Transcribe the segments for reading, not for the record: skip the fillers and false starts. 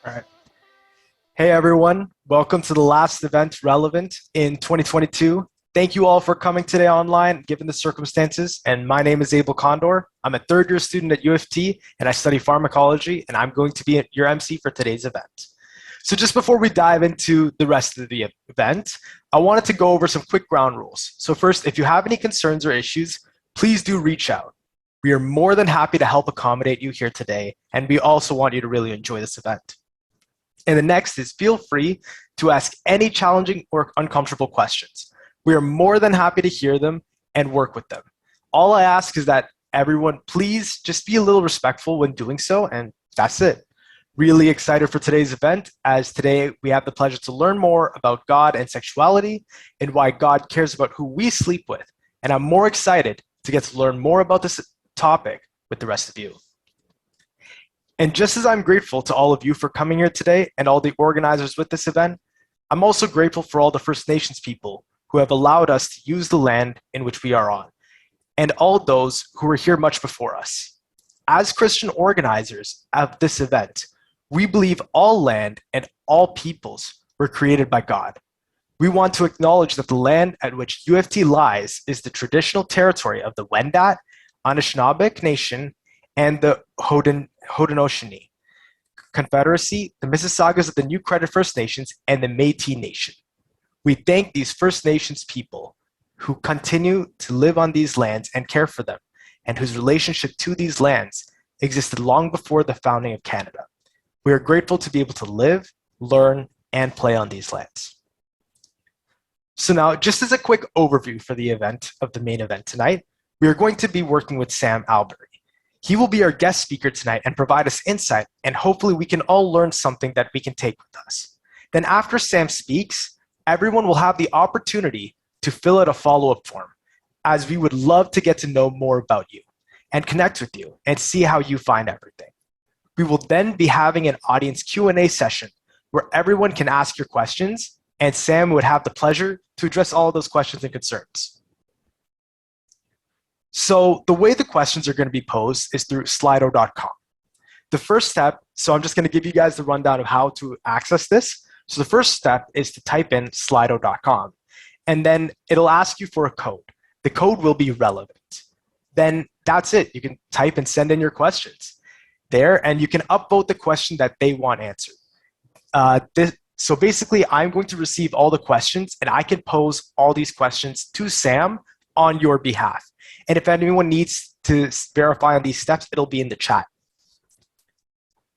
All right. Hey everyone, welcome to the last event relevant in 2022. Thank you all for coming today online, given the circumstances. And my name is Abel Condor. I'm a third year student at U of T and I study pharmacology, and I'm going to be your MC for today's event. So just before we dive into the rest of the event, I wanted to go over some quick ground rules. So first, if you have any concerns or issues, please do reach out. We are more than happy to help accommodate you here today, and we also want you to really enjoy this event. And the next is feel free to ask any challenging or uncomfortable questions. We are more than happy to hear them and work with them. All I ask is that everyone please just be a little respectful when doing so, and that's it. Really excited for today's event, as today we have the pleasure to learn more about God and sexuality and why God cares about who we sleep with. And I'm more excited to get to learn more about this topic with the rest of you. And just as I'm grateful to all of you for coming here today and all the organizers with this event, I'm also grateful for all the First Nations people who have allowed us to use the land in which we are on, and all those who were here much before us. As Christian organizers of this event, we believe all land and all peoples were created by God. We want to acknowledge that the land at which U of T lies is the traditional territory of the Wendat, Anishinaabeg Nation, and the Haudenosaunee Confederacy, the Mississaugas of the New Credit First Nations, and the Métis Nation. We thank these First Nations people who continue to live on these lands and care for them, and whose relationship to these lands existed long before the founding of Canada. We are grateful to be able to live, learn, and play on these lands. So now, just as a quick overview for the event of the main event tonight, we are going to be working with Sam Albury. He will be our guest speaker tonight and provide us insight, and hopefully we can all learn something that we can take with us. Then after Sam speaks, everyone will have the opportunity to fill out a follow-up form, as we would love to get to know more about you and connect with you and see how you find everything. We will then be having an audience Q&A session where everyone can ask your questions, and Sam would have the pleasure to address all of those questions and concerns. So the way the questions are going to be posed is through slido.com. The first step, so I'm just going to give you guys the rundown of how to access this. So the first step is to type in slido.com, and then it'll ask you for a code. The code will be relevant. Then that's it. You can type and send in your questions there, and you can upvote the question that they want answered. So basically, I'm going to receive all the questions, and I can pose all these questions to Sam on your behalf. And if anyone needs to verify on these steps, it'll be in the chat.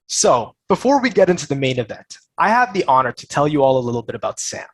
So before we get into the main event, I have the honor to tell you all a little bit about Sam.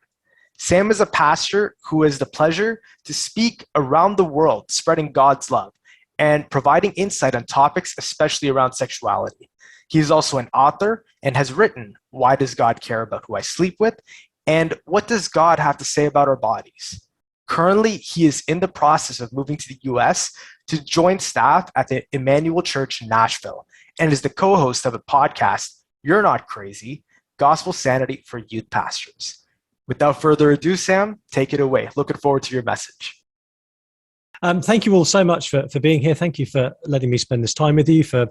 Sam is a pastor who has the pleasure to speak around the world, spreading God's love and providing insight on topics, especially around sexuality. He is also an author and has written, "Why Does God Care About Who I Sleep With?" and "What Does God Have to Say About Our Bodies?" Currently, he is in the process of moving to the US to join staff at the Emmanuel Church in Nashville, and is the co-host of a podcast, You're Not Crazy, Gospel Sanity for Youth Pastors. Without further ado, Sam, take it away. Looking forward to your message. Thank you all so much for being here. Thank you for letting me spend this time with you, for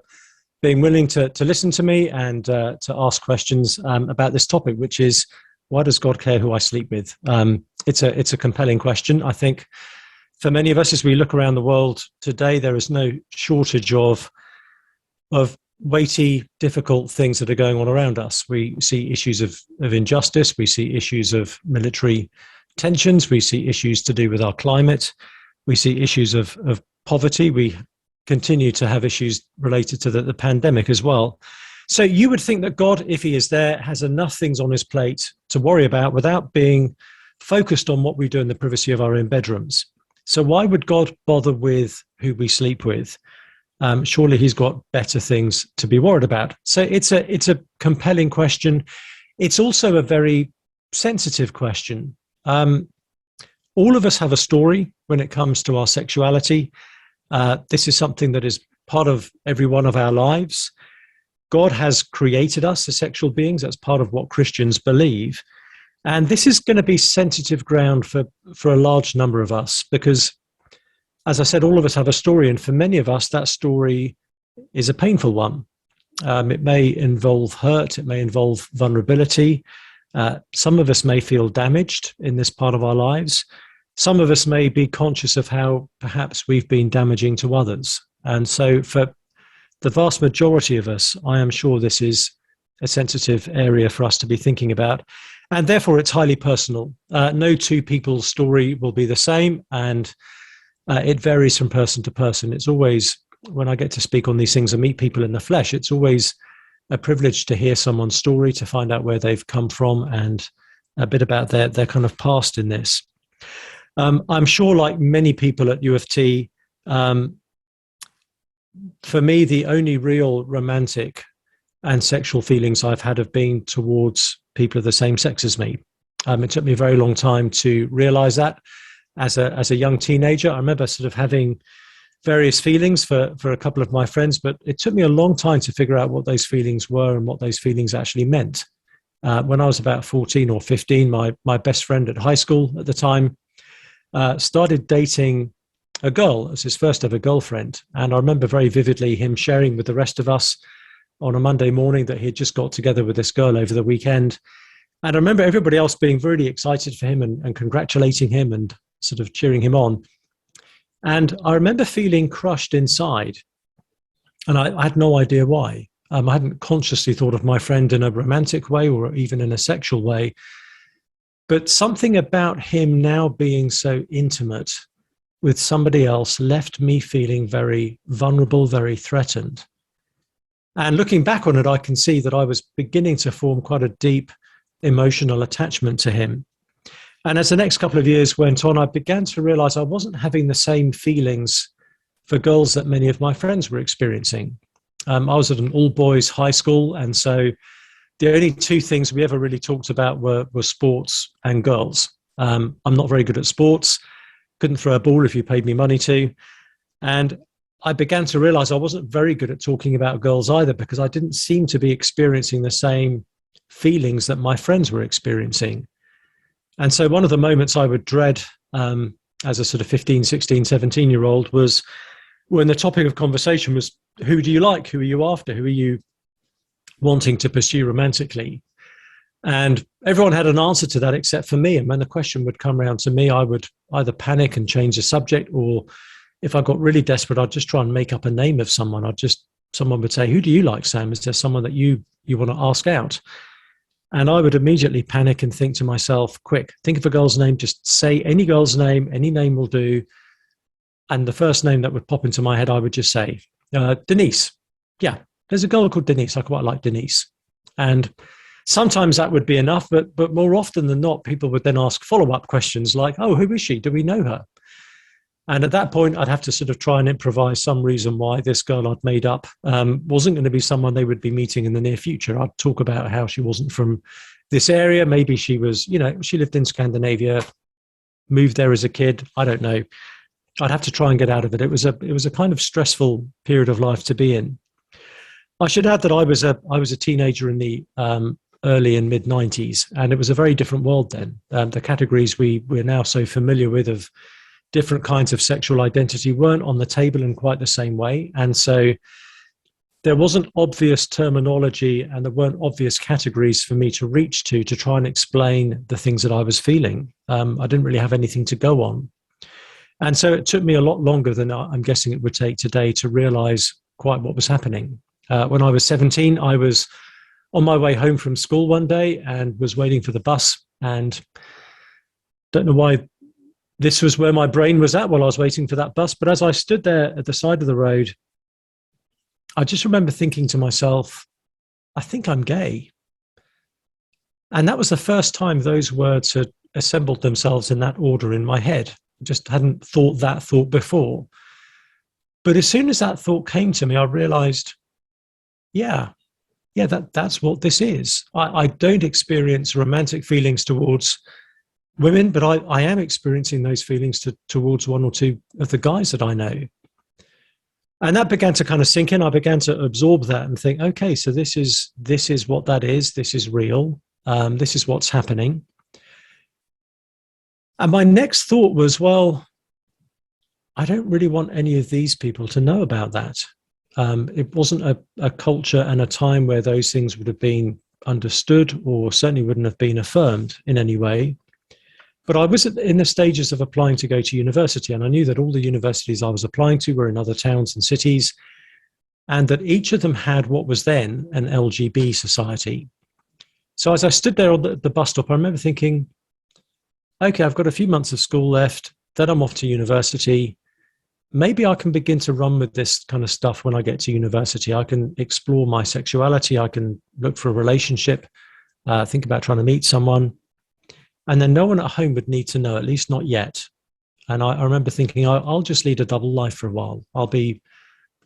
being willing to listen to me and to ask questions about this topic, which is, why does God care who I sleep with? It's a compelling question. I think for many of us, as we look around the world today, there is no shortage of weighty, difficult things that are going on around us. We see issues of injustice. We see issues of military tensions. We see issues to do with our climate. We see issues of poverty. We continue to have issues related to the pandemic as well. So you would think that God, if he is there, has enough things on his plate to worry about without being focused on what we do in the privacy of our own bedrooms. So why would God bother with who we sleep with? Surely he's got better things to be worried about. So it's a compelling question. It's also a very sensitive question. All of us have a story when it comes to our sexuality. This is something that is part of every one of our lives. God has created us as sexual beings. That's part of what Christians believe. And this is going to be sensitive ground for a large number of us because, as I said, all of us have a story. And for many of us, that story is a painful one. It may involve hurt. It may involve vulnerability. Some of us may feel damaged in this part of our lives. Some of us may be conscious of how perhaps we've been damaging to others. And so for the vast majority of us, I am sure this is a sensitive area for us to be thinking about. And therefore, it's highly personal. No two people's story will be the same, and it varies from person to person. It's always, when I get to speak on these things and meet people in the flesh, it's always a privilege to hear someone's story, to find out where they've come from and a bit about their kind of past in this. I'm sure, like many people at U of T, for me, the only real romantic and sexual feelings I've had have been towards people of the same sex as me. It took me a very long time to realize that. As a young teenager, I remember sort of having various feelings for a couple of my friends, but it took me a long time to figure out what those feelings were and what those feelings actually meant. When I was about 14 or 15, my best friend at high school at the time started dating a girl as his first ever girlfriend. And I remember very vividly him sharing with the rest of us on a Monday morning that he had just got together with this girl over the weekend. And I remember everybody else being really excited for him and congratulating him and sort of cheering him on. And I remember feeling crushed inside. And I had no idea why. I hadn't consciously thought of my friend in a romantic way or even in a sexual way. But something about him now being so intimate with somebody else left me feeling very vulnerable, very threatened. And looking back on it, I can see that I was beginning to form quite a deep emotional attachment to him. And as the next couple of years went on, I began to realize I wasn't having the same feelings for girls that many of my friends were experiencing. I was at an all-boys high school, and so the only two things we ever really talked about were sports and girls. I'm not very good at sports, couldn't throw a ball if you paid me money to. And I began to realize I wasn't very good at talking about girls either, because I didn't seem to be experiencing the same feelings that my friends were experiencing. And so one of the moments I would dread as a sort of 15, 16, 17-year-old was when the topic of conversation was, who do you like? Who are you after? Who are you wanting to pursue romantically? And everyone had an answer to that except for me. And when the question would come around to me, I would either panic and change the subject, or if I got really desperate, I'd just try and make up a name of someone. Someone would say, who do you like, Sam? Is there someone that you want to ask out? And I would immediately panic and think to myself, quick, think of a girl's name, just say any girl's name, any name will do. And the first name that would pop into my head, I would just say, Denise. Yeah, there's a girl called Denise. I quite like Denise. And sometimes that would be enough, but more often than not, people would then ask follow-up questions like, oh, who is she? Do we know her? And at that point, I'd have to sort of try and improvise some reason why this girl I'd made up wasn't going to be someone they would be meeting in the near future. I'd talk about how she wasn't from this area. Maybe she was, she lived in Scandinavia, moved there as a kid. I don't know. I'd have to try and get out of it. It was a kind of stressful period of life to be in. I should add that I was a teenager in the early and mid 90s, and it was a very different world then. The categories we're now so familiar with of different kinds of sexual identity weren't on the table in quite the same way. And so there wasn't obvious terminology and there weren't obvious categories for me to reach to try and explain the things that I was feeling. I didn't really have anything to go on. And so it took me a lot longer than I'm guessing it would take today to realize quite what was happening. When I was 17, I was on my way home from school one day and was waiting for the bus, and don't know why this was where my brain was at while I was waiting for that bus. But as I stood there at the side of the road, I just remember thinking to myself, I think I'm gay. And that was the first time those words had assembled themselves in that order in my head. I just hadn't thought that thought before. But as soon as that thought came to me, I realized, that's what this is. I don't experience romantic feelings towards women, but I am experiencing those feelings towards one or two of the guys that I know. And that began to kind of sink in. I began to absorb that and think, okay, so this is what that is. This is real. This is what's happening. And my next thought was, well, I don't really want any of these people to know about that. It wasn't a culture and a time where those things would have been understood or certainly wouldn't have been affirmed in any way. But I was in the stages of applying to go to university, and I knew that all the universities I was applying to were in other towns and cities, and that each of them had what was then an LGB society. So as I stood there on the bus stop, I remember thinking, okay, I've got a few months of school left, then I'm off to university. Maybe I can begin to run with this kind of stuff when I get to university. I can explore my sexuality. I can look for a relationship, think about trying to meet someone. And then no one at home would need to know, at least not yet. And I remember thinking, I'll just lead a double life for a while. I'll be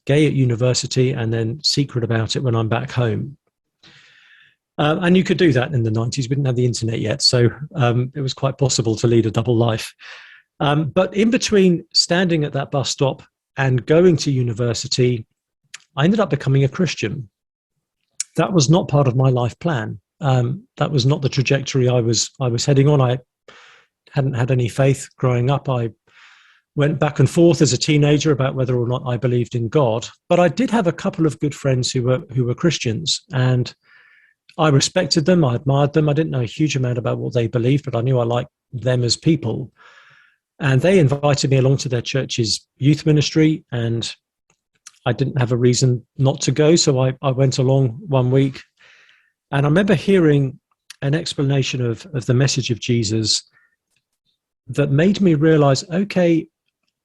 gay at university and then secret about it when I'm back home. And you could do that in the 90s. We didn't have the internet yet, so it was quite possible to lead a double life. But in between standing at that bus stop and going to university, I ended up becoming a Christian. That was not part of my life plan. That was not the trajectory I was heading on. I hadn't had any faith growing up. I went back and forth as a teenager about whether or not I believed in God. But I did have a couple of good friends who were Christians, and I respected them. I admired them. I didn't know a huge amount about what they believed, but I knew I liked them as people. And they invited me along to their church's youth ministry, and I didn't have a reason not to go. So I went along one week, and I remember hearing an explanation of the message of Jesus that made me realize, okay,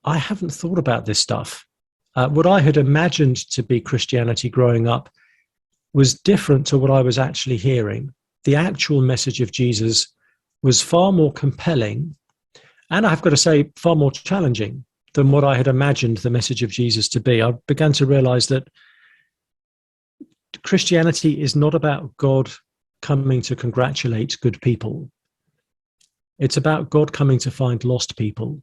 I haven't thought about this stuff. What I had imagined to be Christianity growing up was different to what I was actually hearing. The actual message of Jesus was far more compelling, and I've got to say, far more challenging than what I had imagined the message of Jesus to be. I began to realize that Christianity is not about God coming to congratulate good people. It's about God coming to find lost people.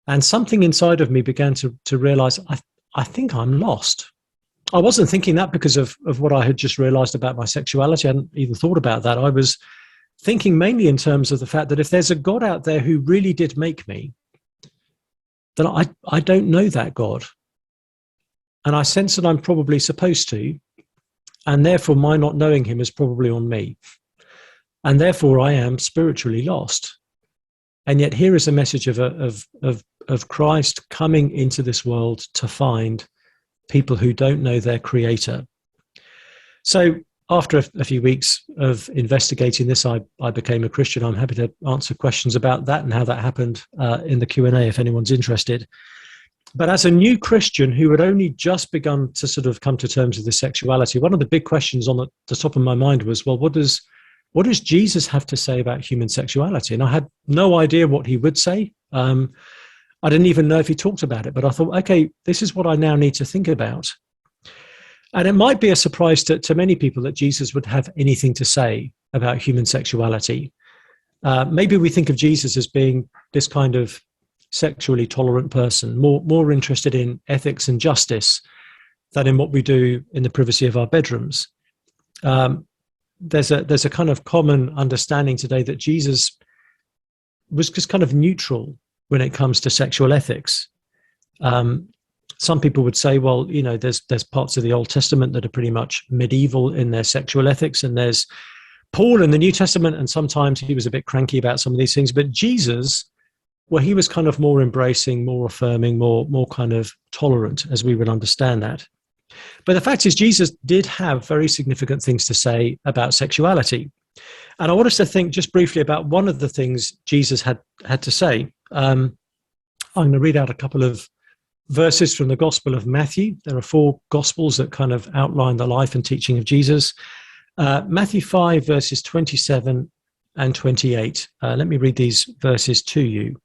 And something inside of me began to realize, I think I'm lost. I wasn't thinking that because of what I had just realized about my sexuality. I hadn't even thought about that. I was thinking mainly in terms of the fact that if there's a God out there who really did make me, then I don't know that God. And I sense that I'm probably supposed to, and therefore my not knowing him is probably on me. And therefore I am spiritually lost. And yet here is a message of Christ coming into this world to find people who don't know their creator. So after a few weeks of investigating this, I became a Christian. I'm happy to answer questions about that and how that happened in the Q&A if anyone's interested. But as a new Christian who had only just begun to sort of come to terms with his sexuality, one of the big questions on the top of my mind was, well, what does Jesus have to say about human sexuality? And I had no idea what he would say. I didn't even know if he talked about it, but I thought, okay, this is what I now need to think about. And it might be a surprise to many people that Jesus would have anything to say about human sexuality. Maybe we think of Jesus as being this kind of sexually tolerant person, more interested in ethics and justice than in what we do in the privacy of our bedrooms. There's a kind of common understanding today that Jesus was just kind of neutral when it comes to sexual ethics. Some people would say, well, you know, there's parts of the Old Testament that are pretty much medieval in their sexual ethics, and there's Paul in the New Testament, and sometimes he was a bit cranky about some of these things. But Jesus, well, he was kind of more embracing, more affirming, more kind of tolerant, as we would understand that. But the fact is, Jesus did have very significant things to say about sexuality. And I want us to think just briefly about one of the things Jesus had to say. I'm going to read out a couple of verses from the Gospel of Matthew. There are 4 Gospels that kind of outline the life and teaching of Jesus. Matthew 5, verses 27 and 28. Let me read these verses to you.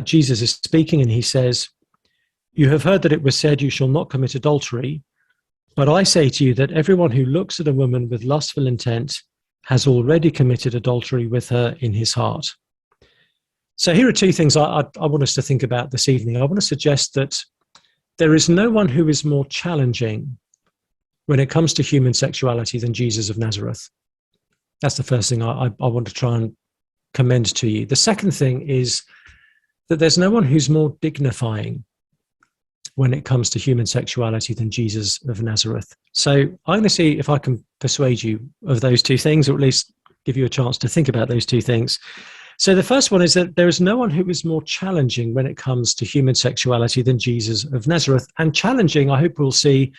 Jesus is speaking, and he says, "You have heard that it was said, 'You shall not commit adultery.' But I say to you that everyone who looks at a woman with lustful intent has already committed adultery with her in his heart." So here are 2 things I want us to think about this evening. I want to suggest that there is no one who is more challenging when it comes to human sexuality than Jesus of Nazareth. That's the first thing I want to try and commend to you. The second thing is that there's no one who's more dignifying when it comes to human sexuality than Jesus of Nazareth. So I'm going to see if I can persuade you of those two things, or at least give you a chance to think about those two things. So the first one is that there is no one who is more challenging when it comes to human sexuality than Jesus of Nazareth. And challenging, I hope we'll see,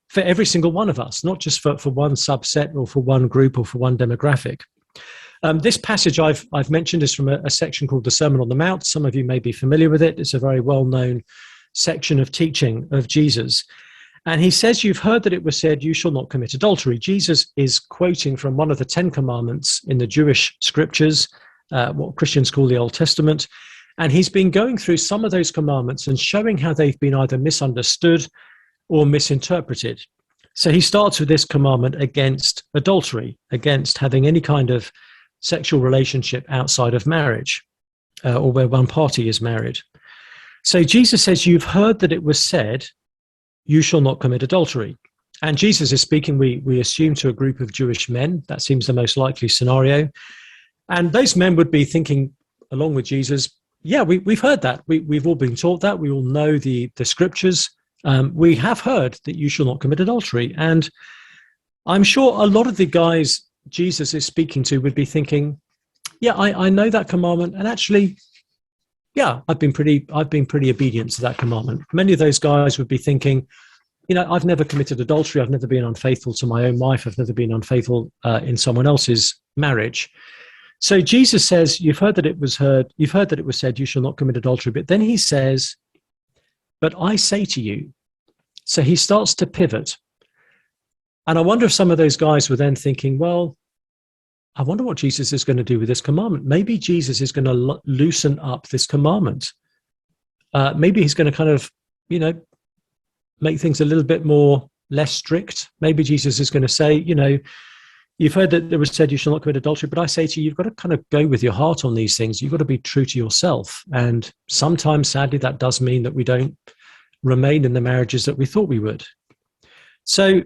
for every single one of us, not just for one subset or for one group or for one demographic. This passage I've mentioned is from a section called the Sermon on the Mount. Some of you may be familiar with it. It's a very well-known section of teaching of Jesus. And he says, you've heard that it was said, you shall not commit adultery. Jesus is quoting from one of the 10 commandments in the Jewish scriptures, what Christians call the Old Testament. And he's been going through some of those commandments and showing how they've been either misunderstood or misinterpreted. So he starts with this commandment against adultery, against having any kind of sexual relationship outside of marriage, or where one party is married. So Jesus says, you've heard that it was said, you shall not commit adultery. And Jesus is speaking, we assume, to a group of Jewish men. That seems the most likely scenario. And those men would be thinking, along with Jesus, yeah, we've heard that. We've all been taught that. We all know the scriptures. We have heard that you shall not commit adultery. And I'm sure a lot of the guys Jesus is speaking to would be thinking, yeah, I know that commandment. And actually, yeah, I've been pretty obedient to that commandment. Many of those guys would be thinking, I've never committed adultery. I've never been unfaithful to my own wife. I've never been unfaithful in someone else's marriage. So Jesus says, you've heard that it was said, you shall not commit adultery. But then he says, but I say to you. So he starts to pivot. And I wonder if some of those guys were then thinking, well, I wonder what Jesus is going to do with this commandment. Maybe Jesus is going to loosen up this commandment. Maybe he's going to kind of, make things a little bit more less strict. Maybe Jesus is going to say, you've heard that it was said you shall not commit adultery, but I say to you, you've got to kind of go with your heart on these things. You've got to be true to yourself. And sometimes, sadly, that does mean that we don't remain in the marriages that we thought we would. So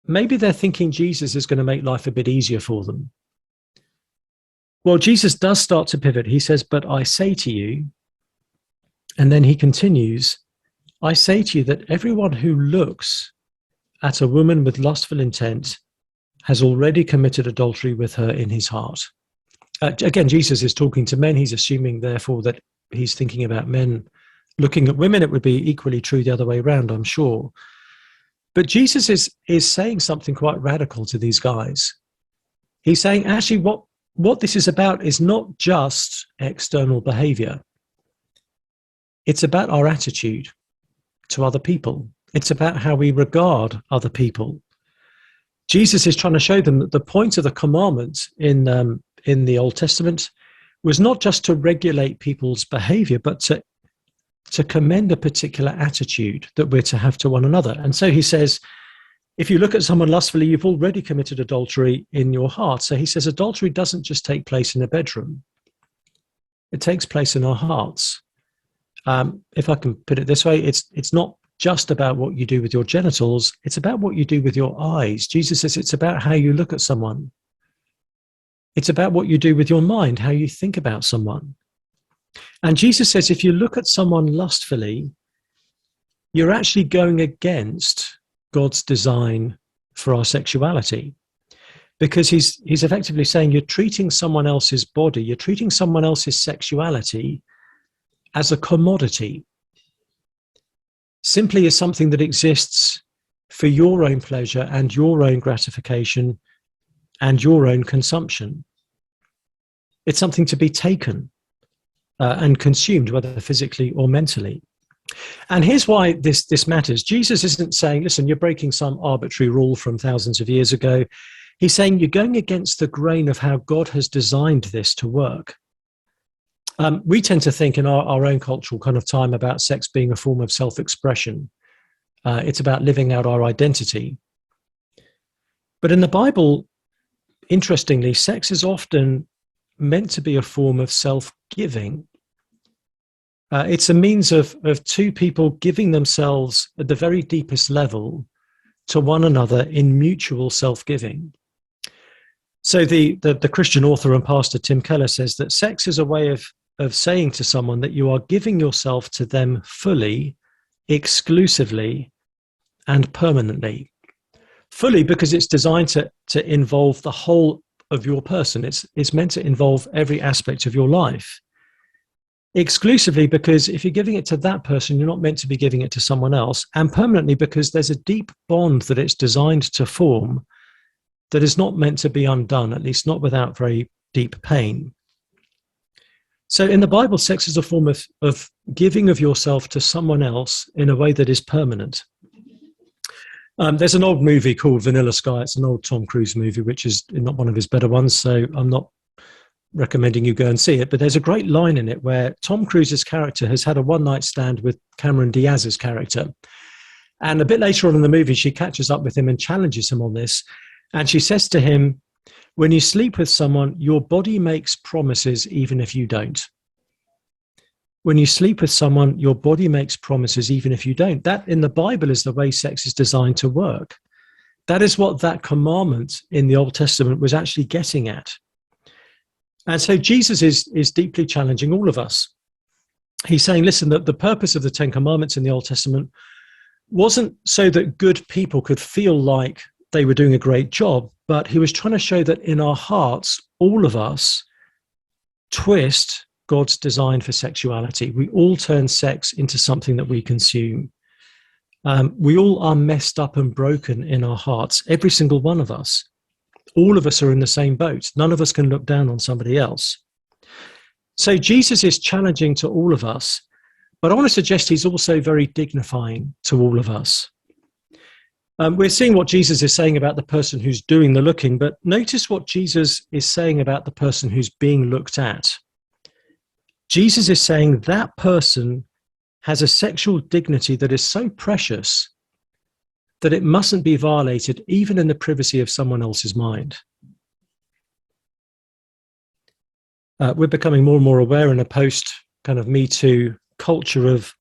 maybe they're thinking Jesus is going to make life a bit easier for them. Well, Jesus does start to pivot. He says, but I say to you, and then he continues, I say to you that everyone who looks at a woman with lustful intent has already committed adultery with her in his heart. Again, Jesus is talking to men. He's assuming, therefore, that he's thinking about men looking at women. It would be equally true the other way around, I'm sure. But Jesus is saying something quite radical to these guys. He's saying, actually, what this is about is not just external behavior. It's about our attitude to other people. It's about how we regard other people. Jesus is trying to show them that the point of the commandment in the Old Testament was not just to regulate people's behavior, but to commend a particular attitude that we're to have to one another. And so he says, if you look at someone lustfully, you've already committed adultery in your heart. So he says adultery doesn't just take place in a bedroom. It takes place in our hearts. If I can put it this way, it's not just about what you do with your genitals. It's about what you do with your eyes. Jesus says it's about how you look at someone. It's about what you do with your mind, how you think about someone. And Jesus says if you look at someone lustfully, you're actually going against God's design for our sexuality. Because he's effectively saying you're treating someone else's body, you're treating someone else's sexuality as a commodity, simply as something that exists for your own pleasure and your own gratification and your own consumption. It's something to be taken and consumed, whether physically or mentally. And here's why this matters. Jesus isn't saying, listen, you're breaking some arbitrary rule from thousands of years ago. He's saying you're going against the grain of how God has designed this to work. We tend to think in our own cultural kind of time about sex being a form of self-expression. It's about living out our identity. But in the Bible, interestingly, sex is often meant to be a form of self-giving. It's a means of two people giving themselves at the very deepest level to one another in mutual self-giving. So the Christian author and pastor Tim Keller says that sex is a way of saying to someone that you are giving yourself to them fully exclusively and permanently. Fully, because it's designed to involve the whole of your person. It's meant to involve every aspect of your life. Exclusively, because if you're giving it to that person, you're not meant to be giving it to someone else. And permanently, because there's a deep bond that it's designed to form that is not meant to be undone, at least not without very deep pain. So in the Bible, sex is a form of giving of yourself to someone else in a way that is permanent. There's an old movie called Vanilla Sky. It's an old Tom Cruise movie, which is not one of his better ones, so I'm not recommending you go and see it. But there's a great line in it where Tom Cruise's character has had a one-night stand with Cameron Diaz's character. And a bit later on in the movie, she catches up with him and challenges him on this. And she says to him, when you sleep with someone, your body makes promises even if you don't. When you sleep with someone, your body makes promises even if you don't. That in the Bible is the way sex is designed to work. That is what that commandment in the Old Testament was actually getting at. And so Jesus is deeply challenging all of us. He's saying, listen, that the purpose of the Ten Commandments in the Old Testament wasn't so that good people could feel like they were doing a great job, but he was trying to show that in our hearts, all of us twist God's design for sexuality. We all turn sex into something that we consume. We all are messed up and broken in our hearts, every single one of us. All of us are in the same boat. None of us can look down on somebody else. So Jesus is challenging to all of us, but I want to suggest he's also very dignifying to all of us. We're seeing what Jesus is saying about the person who's doing the looking, but notice what Jesus is saying about the person who's being looked at. Jesus is saying that person has a sexual dignity that is so precious that it mustn't be violated even in the privacy of someone else's mind. We're becoming more and more aware in a post kind of Me Too culture of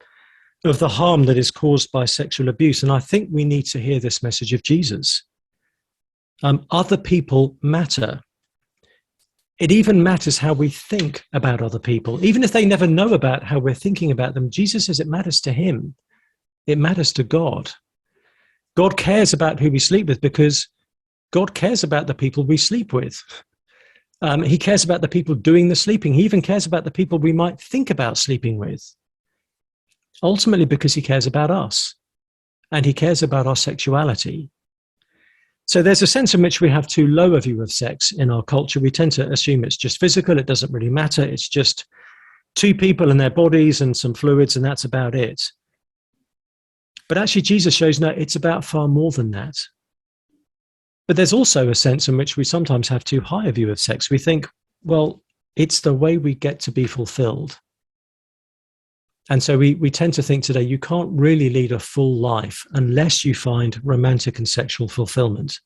the harm that is caused by sexual abuse. And I think we need to hear this message of Jesus. Other people matter. It even matters how we think about other people. Even if they never know about how we're thinking about them, Jesus says it matters to him. It matters to God. God cares about who we sleep with because God cares about the people we sleep with. He cares about the people doing the sleeping. He even cares about the people we might think about sleeping with. Ultimately because he cares about us and he cares about our sexuality. So there's a sense in which we have too low a view of sex in our culture. We tend to assume it's just physical. It doesn't really matter. It's just two people and their bodies and some fluids, and that's about it. But actually, Jesus shows, no, it's about far more than that. But there's also a sense in which we sometimes have too high a view of sex. We think, well, it's the way we get to be fulfilled. And so we tend to think today, you can't really lead a full life unless you find romantic and sexual fulfillment.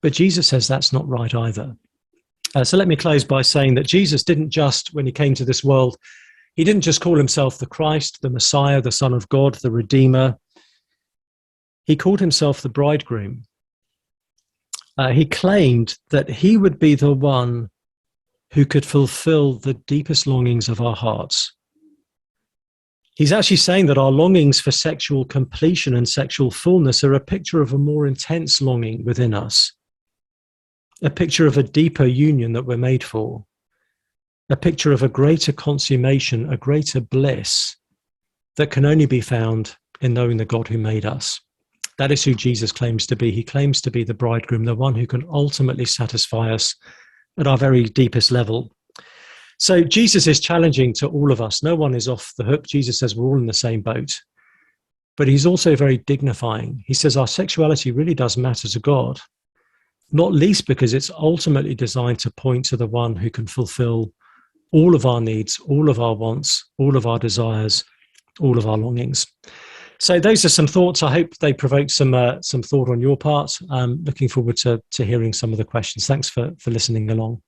But Jesus says that's not right either. So let me close by saying that Jesus didn't just, when he came to this world, he didn't just call himself the Christ, the Messiah, the Son of God, the Redeemer. He called himself the bridegroom. He claimed that he would be the one who could fulfill the deepest longings of our hearts. He's actually saying that our longings for sexual completion and sexual fullness are a picture of a more intense longing within us, a picture of a deeper union that we're made for, a picture of a greater consummation, a greater bliss that can only be found in knowing the God who made us. That is who Jesus claims to be. He claims to be the bridegroom, the one who can ultimately satisfy us at our very deepest level. So Jesus is challenging to all of us. No one is off the hook. Jesus says we're all in the same boat. But he's also very dignifying. He says our sexuality really does matter to God, not least because it's ultimately designed to point to the one who can fulfill all of our needs, all of our wants, all of our desires, all of our longings. So those are some thoughts. I hope they provoke some thought on your part. I'm looking forward to hearing some of the questions. Thanks for listening along.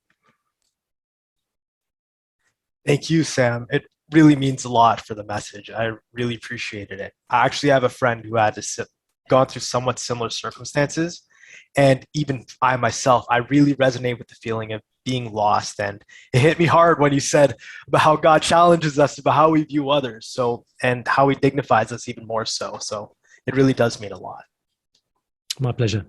Thank you, Sam. It really means a lot for the message. I really appreciated it. I actually have a friend who had gone through somewhat similar circumstances. And even I myself, I really resonate with the feeling of being lost. And it hit me hard when you said about how God challenges us about how we view others, so and how he dignifies us even more so. So it really does mean a lot. My pleasure.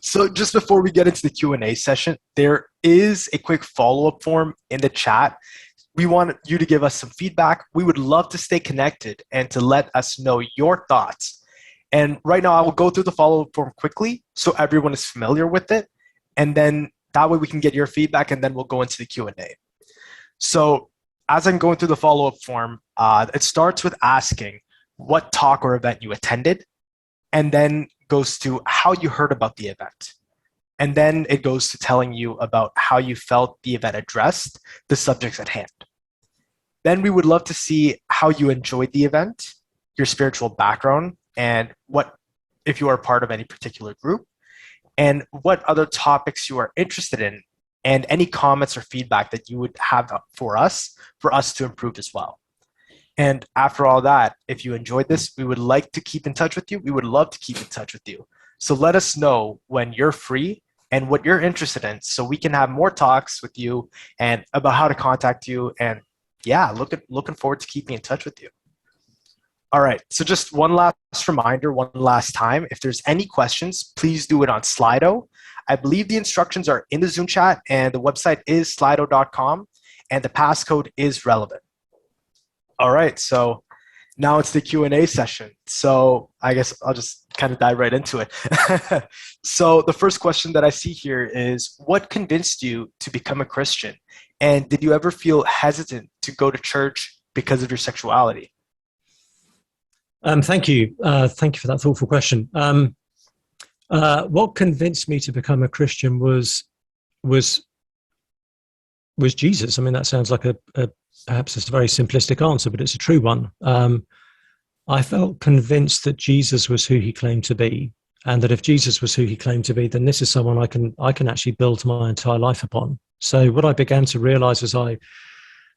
So just before we get into the Q&A session, there is a quick follow-up form in the chat. We want you to give us some feedback. We would love to stay connected and to let us know your thoughts. And right now I will go through the follow-up form quickly so everyone is familiar with it. And then that way we can get your feedback, and then we'll go into the Q&A. So as I'm going through the follow-up form, it starts with asking what talk or event you attended, and then goes to how you heard about the event. And then it goes to telling you about how you felt the event addressed the subjects at hand. Then we would love to see how you enjoyed the event, your spiritual background, and what, if you are part of any particular group, and what other topics you are interested in, and any comments or feedback that you would have for us to improve as well. And after all that, if you enjoyed this, we would like to keep in touch with you. We would love to keep in touch with you. So let us know when you're free and what you're interested in, so we can have more talks with you and about how to contact you. And yeah, looking forward to keeping in touch with you. All right, so just one last reminder, one last time. If there's any questions, please do it on Slido. I believe the instructions are in the Zoom chat, and the website is slido.com, and the passcode is relevant. All right, so now it's the Q&A session. So I guess I'll just kind of dive right into it. So the first question that I see here is, what convinced you to become a Christian? And did you ever feel hesitant to go to church because of your sexuality? Thank you. Thank you for that thoughtful question. What convinced me to become a Christian was Jesus. I mean, that sounds like perhaps it's a very simplistic answer, but it's a true one. I felt convinced that Jesus was who he claimed to be, and that if Jesus was who he claimed to be, then this is someone I can actually build my entire life upon. So what I began to realize as I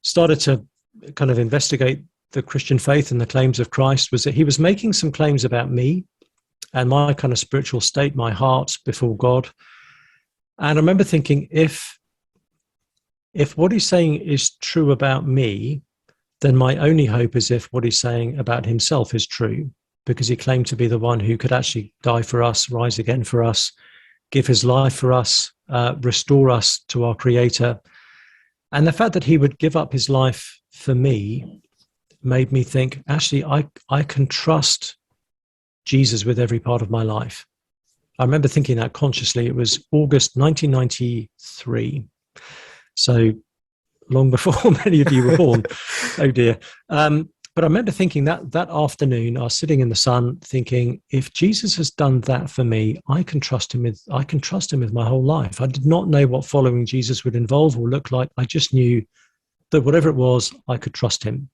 started to kind of investigate the Christian faith and the claims of Christ was that he was making some claims about me and my kind of spiritual state, my heart before God. And I remember thinking, if what he's saying is true about me, then my only hope is if what he's saying about himself is true, because he claimed to be the one who could actually die for us, rise again for us, give his life for us, restore us to our Creator. And the fact that he would give up his life for me made me think, actually, I can trust Jesus with every part of my life. I remember thinking that consciously. It was August 1993. So long before many of you were born. Oh dear. But I remember thinking that afternoon, I was sitting in the sun thinking, if Jesus has done that for me, I can trust him with my whole life. I did not know what following Jesus would involve or look like. I just knew that whatever it was, I could trust him.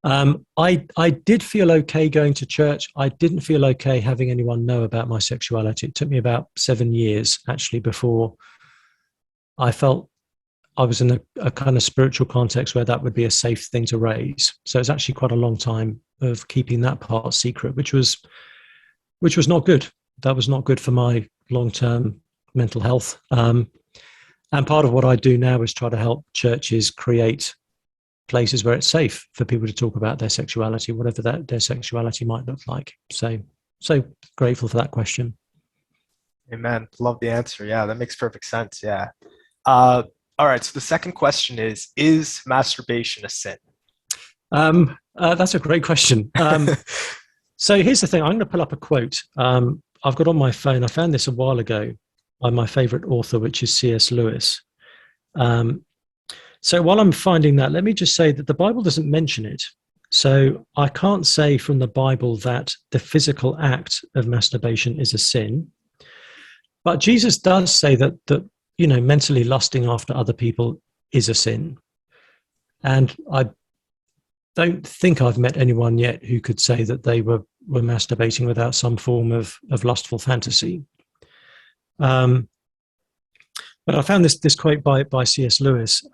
I did feel okay going to church. I didn't feel okay having anyone know about my sexuality. It took me about 7 years actually before I felt I was in a kind of spiritual context where that would be a safe thing to raise. So it's actually quite a long time of keeping that part secret, which was not good. That was not good for my long-term mental health. And part of what I do now is try to help churches create places where it's safe for people to talk about their sexuality, whatever their sexuality might look like. So grateful for that question. Amen. Love the answer. Yeah, that makes perfect sense. Yeah. All right. So the second question is masturbation a sin? That's a great question. So here's the thing. I'm going to pull up a quote I've got on my phone. I found this a while ago by my favorite author, which is C.S. Lewis. So while I'm finding that, let me just say that the Bible doesn't mention it. So I can't say from the Bible that the physical act of masturbation is a sin. But Jesus does say that mentally lusting after other people is a sin. And I don't think I've met anyone yet who could say that they were masturbating without some form of lustful fantasy. But I found this quote by C.S. Lewis,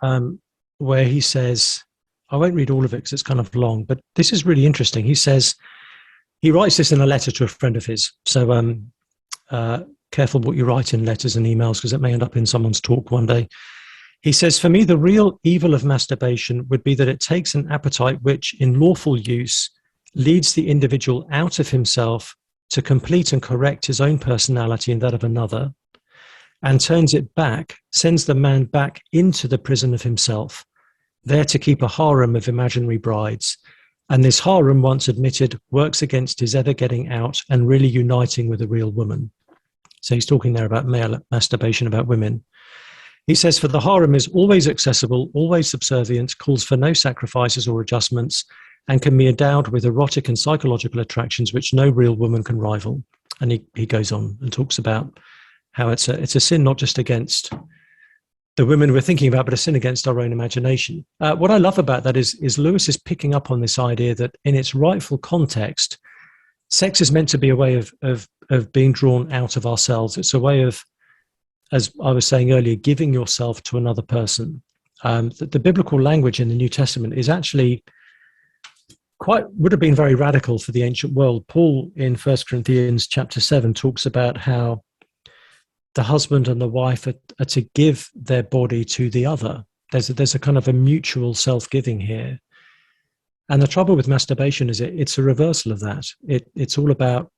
where he says, I won't read all of it because it's kind of long, but this is really interesting. He says, he writes this in a letter to a friend of his. So careful what you write in letters and emails because it may end up in someone's talk one day. He says, for me, the real evil of masturbation would be that it takes an appetite which, in lawful use, leads the individual out of himself to complete and correct his own personality and that of another, and turns it back, sends the man back into the prison of himself, there to keep a harem of imaginary brides. And this harem, once admitted, works against his ever getting out and really uniting with a real woman. So he's talking there about male masturbation, about women. He says, for the harem is always accessible, always subservient, calls for no sacrifices or adjustments, and can be endowed with erotic and psychological attractions which no real woman can rival. And he goes on and talks about how it's a sin not just against the women we're thinking about, but a sin against our own imagination. What I love about that is Lewis is picking up on this idea that in its rightful context, sex is meant to be a way of being drawn out of ourselves. It's a way of, as I was saying earlier, giving yourself to another person. The biblical language in the New Testament is actually would have been very radical for the ancient world. Paul in 1 Corinthians chapter 7 talks about how the husband and the wife are to give their body to the other. There's a kind of a mutual self-giving here. And the trouble with masturbation is it's a reversal of that. It's all about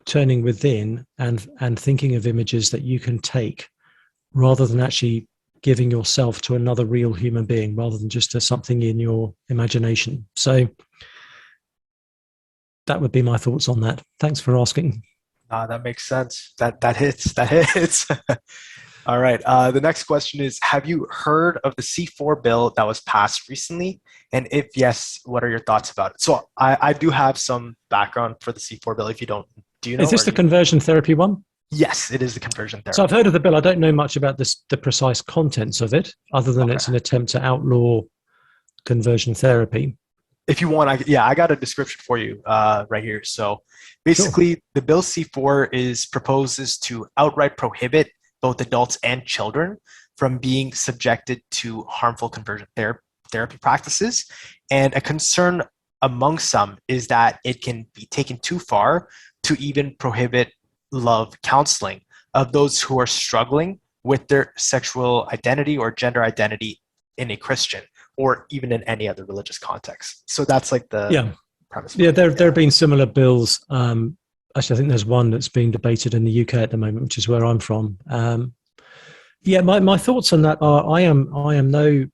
turning within and thinking of images that you can take rather than actually giving yourself to another real human being, rather than just to something in your imagination. So that would be my thoughts on that. Thanks for asking. That makes sense. That hits. All right. The next question is, have you heard of the C4 bill that was passed recently? And if yes, what are your thoughts about it? So I do have some background for the C4 bill. If you don't, do you know? Is this the conversion therapy one? Yes, it is the conversion therapy. So I've heard of the bill. I don't know much about the precise contents of it, other than it's an attempt to outlaw conversion therapy. If you want, I got a description for you right here. So basically, sure. The bill C4 proposes to outright prohibit both adults and children from being subjected to harmful conversion therapy practices. And a concern among some is that it can be taken too far to even prohibit love counseling of those who are struggling with their sexual identity or gender identity in a Christian or even in any other religious context. So that's like the premise. Yeah, there have been similar bills. Actually, I think there's one that's being debated in the UK at the moment, which is where I'm from. My thoughts on that are I am no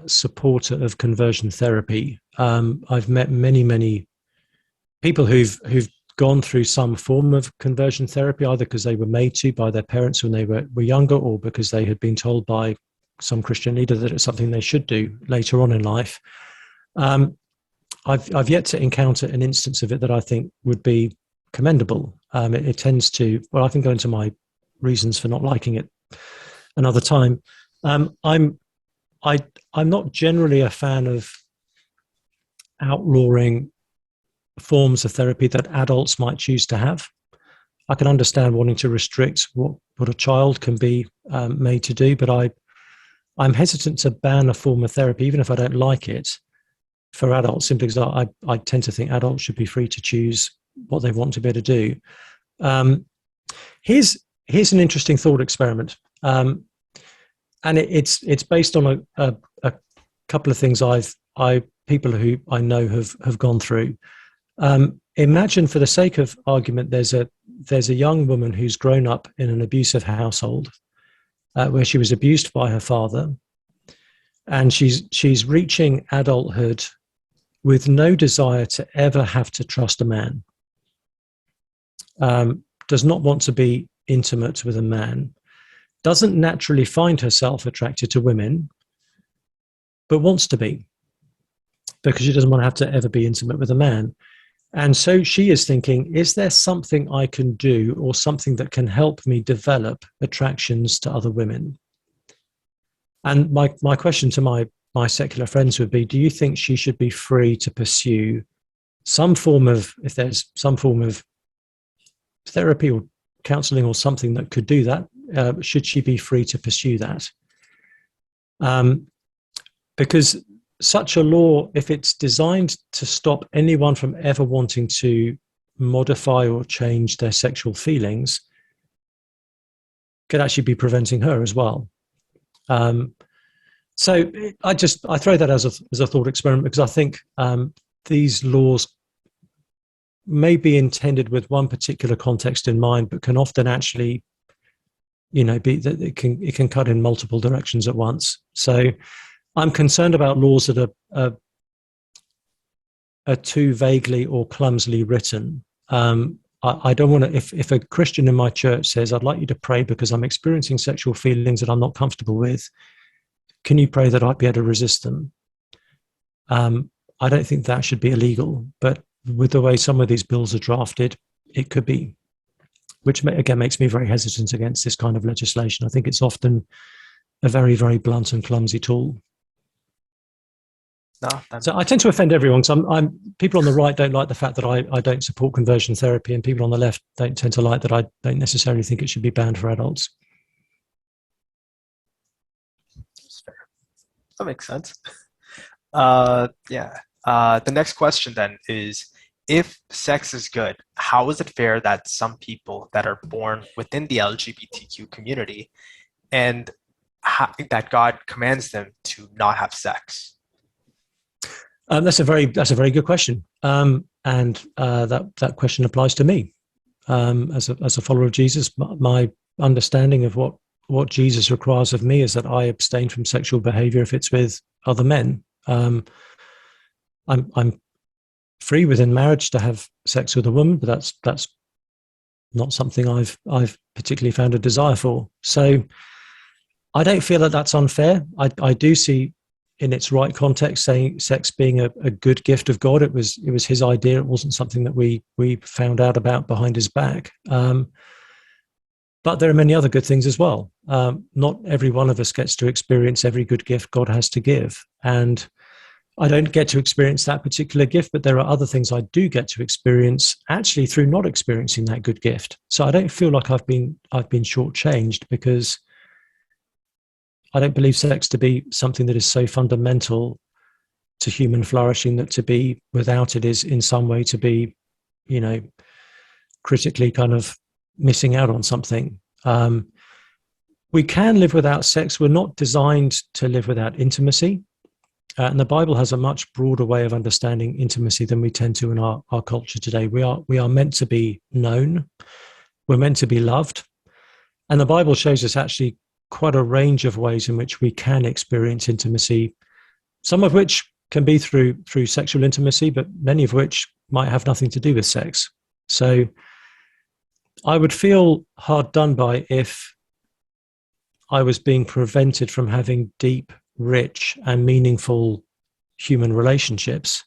supporter of conversion therapy. I've met many people who've gone through some form of conversion therapy, either because they were made to by their parents when they were younger, or because they had been told by some Christian leader that it's something they should do later on in life. I've yet to encounter an instance of it that I think would be commendable. It tends to, well, I can go into my reasons for not liking it another time. I'm not generally a fan of outlawing forms of therapy that adults might choose to have. I can understand wanting to restrict what a child can be made to do, but I'm hesitant to ban a form of therapy, even if I don't like it, for adults, simply because I tend to think adults should be free to choose what they want to be able to do. Here's an interesting thought experiment, and it's based on a couple of things people who I know have gone through. Imagine, for the sake of argument, there's a young woman who's grown up in an abusive household where she was abused by her father, and she's reaching adulthood with no desire to ever have to trust a man. Does not want to be intimate with a man, doesn't naturally find herself attracted to women, but wants to be, because she doesn't want to have to ever be intimate with a man. And so she is thinking, is there something I can do, or something that can help me develop attractions to other women? And my question to my secular friends would be, do you think she should be free to pursue some form of, if there's some form of therapy or counseling or something that could do that, should she be free to pursue that? Because such a law, if it's designed to stop anyone from ever wanting to modify or change their sexual feelings, could actually be preventing her as well. So I throw that as a thought experiment, because I think these laws may be intended with one particular context in mind, but can often actually, be that it can cut in multiple directions at once. So I'm concerned about laws that are too vaguely or clumsily written. I don't want to, if a Christian in my church says, I'd like you to pray because I'm experiencing sexual feelings that I'm not comfortable with, can you pray that I'd be able to resist them? I don't think that should be illegal, but with the way some of these bills are drafted, it could be, which again makes me very hesitant against this kind of legislation. I think it's often a very, very blunt and clumsy tool. So I tend to offend everyone. So people on the right don't like the fact that I don't support conversion therapy, and people on the left don't tend to like that I don't necessarily think it should be banned for adults. That's fair. That makes sense. The next question then is, if sex is good, how is it fair that some people that are born within the LGBTQ community and that God commands them to not have sex? That's a very good question, and that question applies to me as a follower of Jesus. My understanding of what Jesus requires of me is that I abstain from sexual behavior if it's with other men. I'm free within marriage to have sex with a woman, but that's not something I've particularly found a desire for. So I don't feel that that's unfair. I do see, in its right context, saying sex being a good gift of God. It was his idea. It wasn't something that we found out about behind his back. But there are many other good things as well. Not every one of us gets to experience every good gift God has to give. And I don't get to experience that particular gift, but there are other things I do get to experience actually through not experiencing that good gift. So I don't feel like I've been shortchanged, because I don't believe sex to be something that is so fundamental to human flourishing that to be without it is in some way to be, critically kind of missing out on something. We can live without sex. We're not designed to live without intimacy. And the Bible has a much broader way of understanding intimacy than we tend to in our culture today. We are meant to be known. We're meant to be loved. And the Bible shows us actually quite a range of ways in which we can experience intimacy, some of which can be through sexual intimacy, but many of which might have nothing to do with sex. So I would feel hard done by if I was being prevented from having deep, rich, and meaningful human relationships.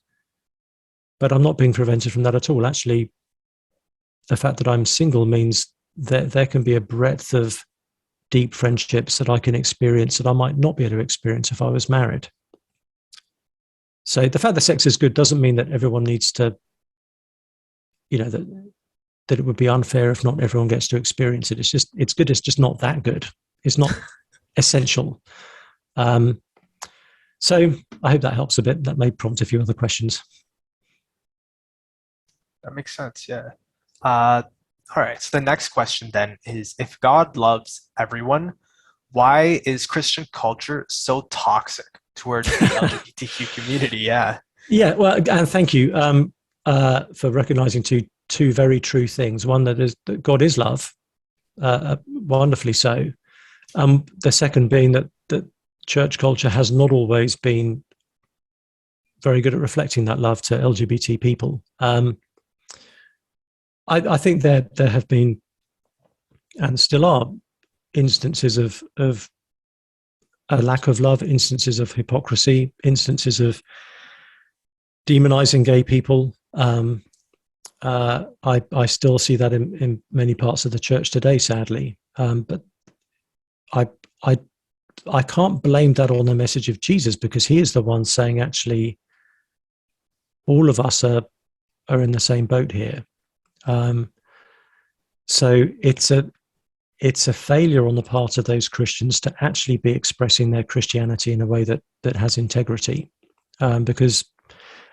But I'm not being prevented from that at all. Actually, the fact that I'm single means that there can be a breadth of deep friendships that I can experience that I might not be able to experience if I was married. So the fact that sex is good doesn't mean that everyone needs to, that it would be unfair if not everyone gets to experience it. It's good. It's just not that good. It's not essential. So I hope that helps a bit. That may prompt a few other questions. That makes sense. Yeah. All right. So the next question then is, if God loves everyone, why is Christian culture so toxic towards the LGBTQ community? Yeah. Yeah. Well, and thank you for recognizing two very true things. One, that God is love, wonderfully so. The second being that church culture has not always been very good at reflecting that love to LGBT people. I think there have been, and still are, instances of a lack of love, instances of hypocrisy, instances of demonizing gay people. I still see that in many parts of the church today, sadly. But I can't blame that on the message of Jesus, because he is the one saying, actually, all of us are in the same boat here. So it's a failure on the part of those Christians to actually be expressing their Christianity in a way that has integrity. Because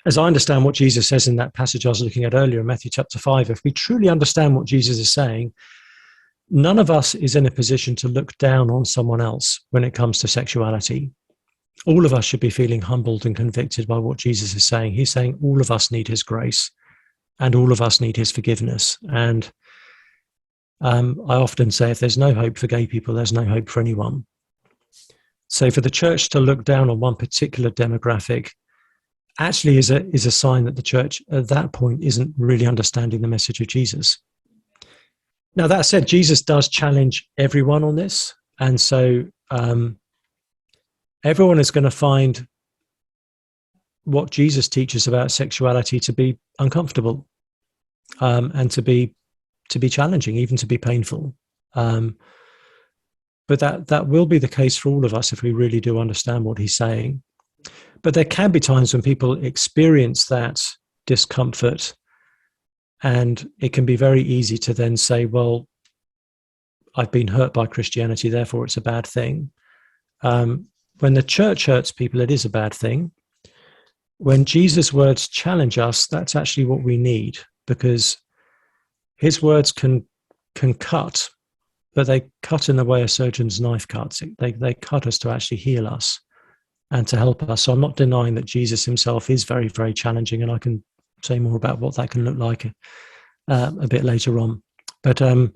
as I understand what Jesus says in that passage I was looking at earlier in Matthew chapter 5, if we truly understand what Jesus is saying, none of us is in a position to look down on someone else when it comes to sexuality. All of us should be feeling humbled and convicted by what Jesus is saying. He's saying all of us need his grace and all of us need his forgiveness. And I often say, if there's no hope for gay people, there's no hope for anyone. So for the church to look down on one particular demographic actually is a sign that the church at that point isn't really understanding the message of Jesus. Now, that said, Jesus does challenge everyone on this. And so everyone is going to find what Jesus teaches about sexuality to be uncomfortable and to be challenging, even to be painful. But that will be the case for all of us if we really do understand what he's saying. But there can be times when people experience that discomfort, and it can be very easy to then say, well, I've been hurt by Christianity, therefore it's a bad thing. When the church hurts people, it is a bad thing. When Jesus' words challenge us, that's actually what we need, because his words can cut, but they cut in the way a surgeon's knife cuts. They cut us to actually heal us and to help us. So I'm not denying that Jesus himself is very, very challenging, and I can say more about what that can look like a bit later on. But when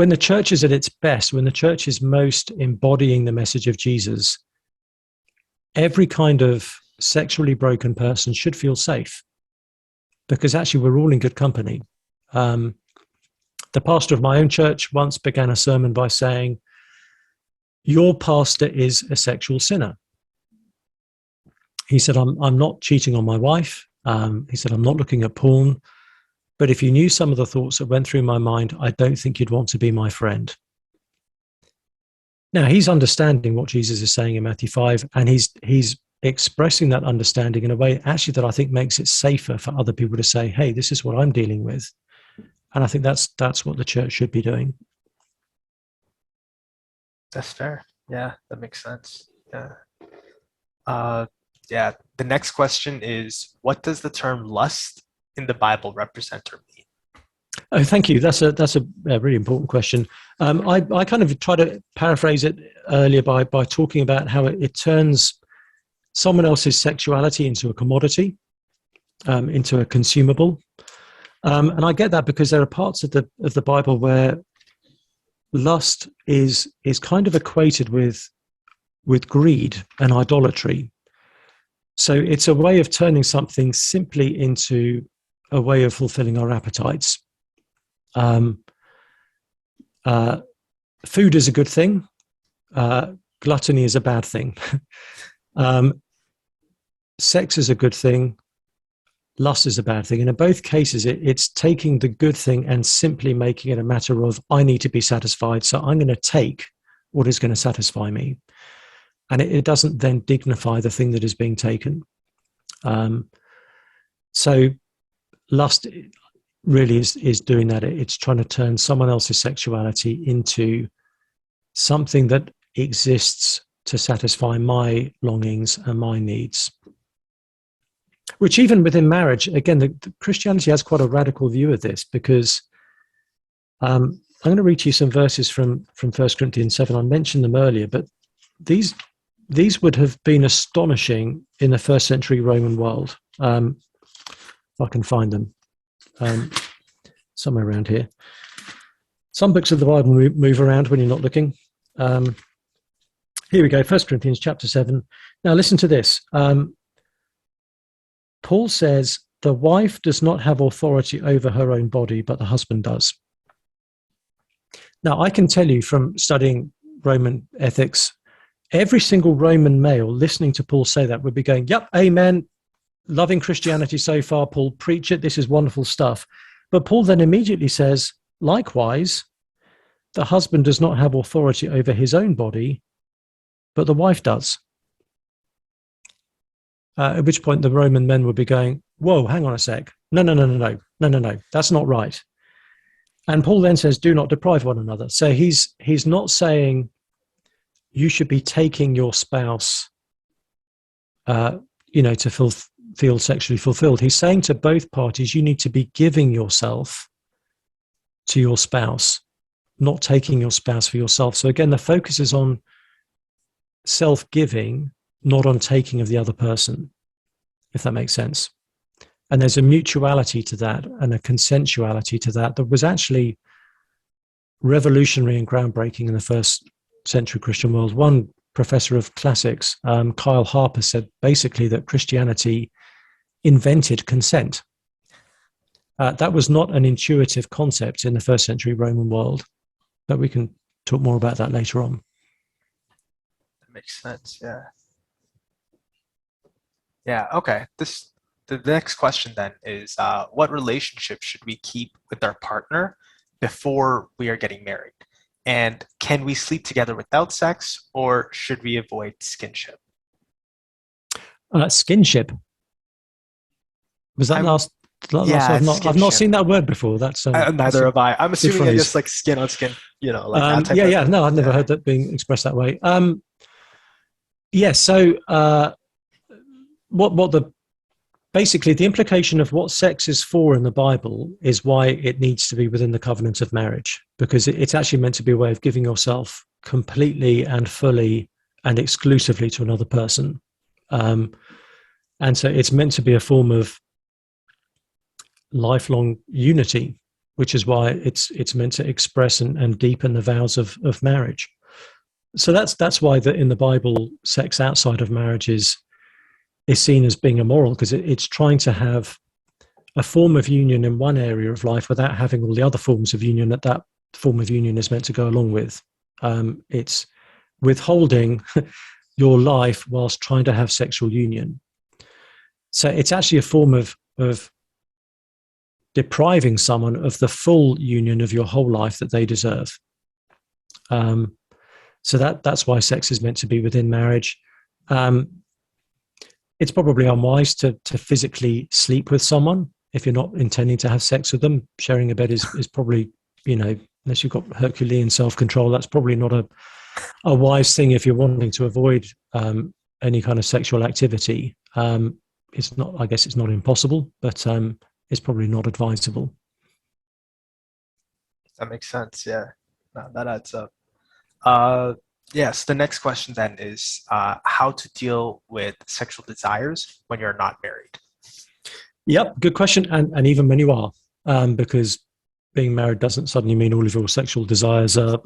the church is at its best, when the church is most embodying the message of Jesus, every kind of sexually broken person should feel safe, because actually we're all in good company. The pastor of my own church once began a sermon by saying, your pastor is a sexual sinner. He said, I'm not cheating on my wife. He said, I'm not looking at porn. But if you knew some of the thoughts that went through my mind, I don't think you'd want to be my friend. Now, he's understanding what Jesus is saying in Matthew 5, and he's expressing that understanding in a way actually that I think makes it safer for other people to say, hey, this is what I'm dealing with. And I think that's what the church should be doing. That's fair. Yeah, that makes sense. Yeah. Yeah. The next question is, what does the term lust in the Bible represent or mean? Oh, thank you. That's a really important question. I kind of try to paraphrase it earlier by talking about how it turns someone else's sexuality into a commodity, into a consumable. And I get that because there are parts of the Bible where lust is kind of equated with greed and idolatry. So it's a way of turning something simply into a way of fulfilling our appetites. Food is a good thing. Gluttony is a bad thing. Sex is a good thing. Lust is a bad thing. And in both cases, it's taking the good thing and simply making it a matter of, I need to be satisfied, so I'm going to take what is going to satisfy me. And it doesn't then dignify the thing that is being taken. So lust really is doing that. It's trying to turn someone else's sexuality into something that exists to satisfy my longings and my needs. Which even within marriage, again, the Christianity has quite a radical view of this, because I'm going to read to you some verses from 1 Corinthians 7. I mentioned them earlier, but these would have been astonishing in the first century Roman world. If I can find them somewhere around here. Some books of the Bible move around when you're not looking. Here we go, 1 Corinthians chapter 7. Now listen to this. Paul says, the wife does not have authority over her own body, but the husband does. Now, I can tell you from studying Roman ethics, every single Roman male listening to Paul say that would be going, yep, amen, loving Christianity so far, Paul, preach it, this is wonderful stuff. But Paul then immediately says, likewise, the husband does not have authority over his own body, but the wife does. At which point the Roman men would be going, whoa, hang on a sec. No, that's not right. And Paul then says, do not deprive one another. So he's not saying you should be taking your spouse, to feel sexually fulfilled. He's saying to both parties, you need to be giving yourself to your spouse not taking your spouse for yourself. So again, the focus is on self-giving, not on taking of the other person, if that makes sense. And there's a mutuality to that and a consensuality to that that was actually revolutionary and groundbreaking in the first century Christian world. One professor of classics, Kyle Harper, said basically that Christianity invented consent. That was not an intuitive concept in the first century Roman world, but we can talk more about that later on. That makes sense. Yeah. Yeah. Okay. The next question then is, what relationship should we keep with our partner before we are getting married? And can we sleep together without sex, or should we avoid skinship? Skinship. Was that last? Yeah, I've not seen that word before. That's neither have I. I'm assuming it's just like skin on skin, like that type of. No, I've never heard that being expressed that way. So basically the implication of what sex is for in the Bible is why it needs to be within the covenant of marriage, because it's actually meant to be a way of giving yourself completely and fully and exclusively to another person. And so it's meant to be a form of lifelong unity, which is why it's meant to express and deepen the vows of marriage. So that's why in the Bible, sex outside of marriage is seen as being immoral, because it's trying to have a form of union in one area of life without having all the other forms of union that form of union is meant to go along with. It's withholding your life whilst trying to have sexual union. So it's actually a form of depriving someone of the full union of your whole life that they deserve. So that's why sex is meant to be within marriage. It's probably unwise to physically sleep with someone if you're not intending to have sex with them. Sharing a bed is probably, unless you've got Herculean self-control, that's probably not a wise thing if you're wanting to avoid any kind of sexual activity. It's not, I guess it's not impossible, but it's probably not advisable. That makes sense. Yeah, no, that adds up. Yes, the next question then is how to deal with sexual desires when you're not married. Yep, good question. And even when you are, because being married doesn't suddenly mean all of your sexual desires are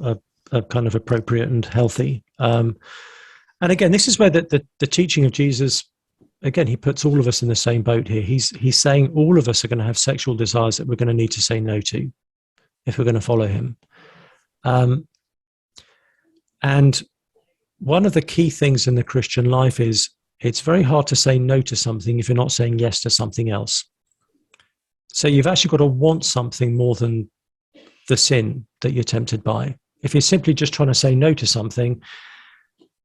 kind of appropriate and healthy. And again, this is where the teaching of Jesus, again, he puts all of us in the same boat here. He's saying all of us are going to have sexual desires that we're going to need to say no to if we're going to follow him. And one of the key things in the Christian life is it's very hard to say no to something if you're not saying yes to something else. So you've actually got to want something more than the sin that you're tempted by. If you're simply just trying to say no to something,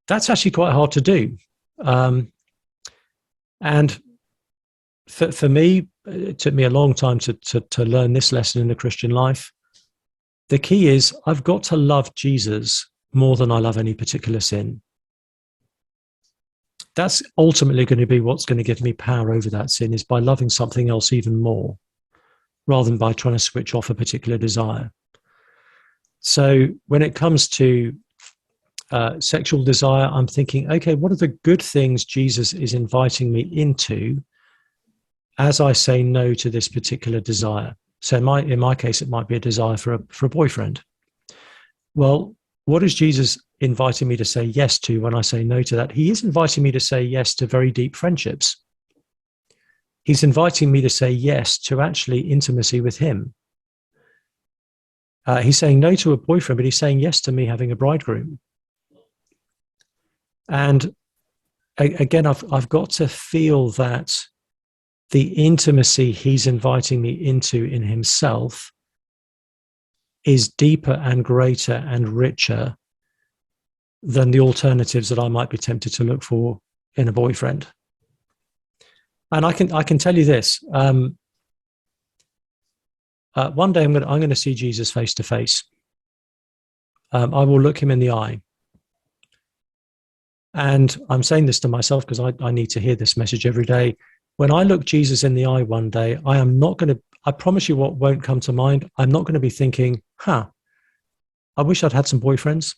that's actually quite hard to do. And for me, it took me a long time to learn this lesson in the Christian life. The key is I've got to love Jesus more than I love any particular sin. That's ultimately going to be what's going to give me power over that sin, is by loving something else even more, rather than by trying to switch off a particular desire. So when it comes to sexual desire, I'm thinking, okay, what are the good things Jesus is inviting me into as I say no to this particular desire? So in my case, it might be a desire for a boyfriend. Well, what is Jesus inviting me to say yes to when I say no to that? He is inviting me to say yes to very deep friendships. He's inviting me to say yes to actually intimacy with him. He's saying no to a boyfriend, but he's saying yes to me having a bridegroom. And again, I've got to feel that the intimacy he's inviting me into in himself is deeper and greater and richer than the alternatives that I might be tempted to look for in a boyfriend. And I can tell you this: one day I'm going to see Jesus face to face. I will look him in the eye, and I'm saying this to myself because I need to hear this message every day. When I look Jesus in the eye one day, I promise you what won't come to mind. I'm not going to be thinking, I wish I'd had some boyfriends.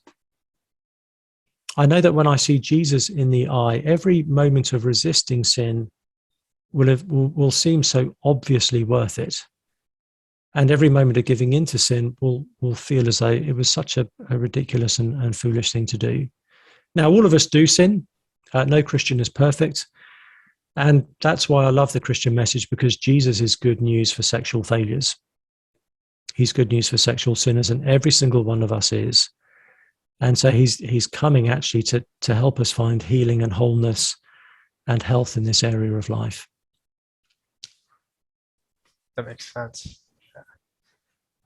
I know that when I see Jesus in the eye, every moment of resisting sin will seem so obviously worth it. And every moment of giving into sin will feel as though it was such a ridiculous and foolish thing to do. Now, all of us do sin. No Christian is perfect. And that's why I love the Christian message, because Jesus is good news for sexual failures. He's good news for sexual sinners, and every single one of us is. And so he's coming actually to help us find healing and wholeness and health in this area of life. That makes sense.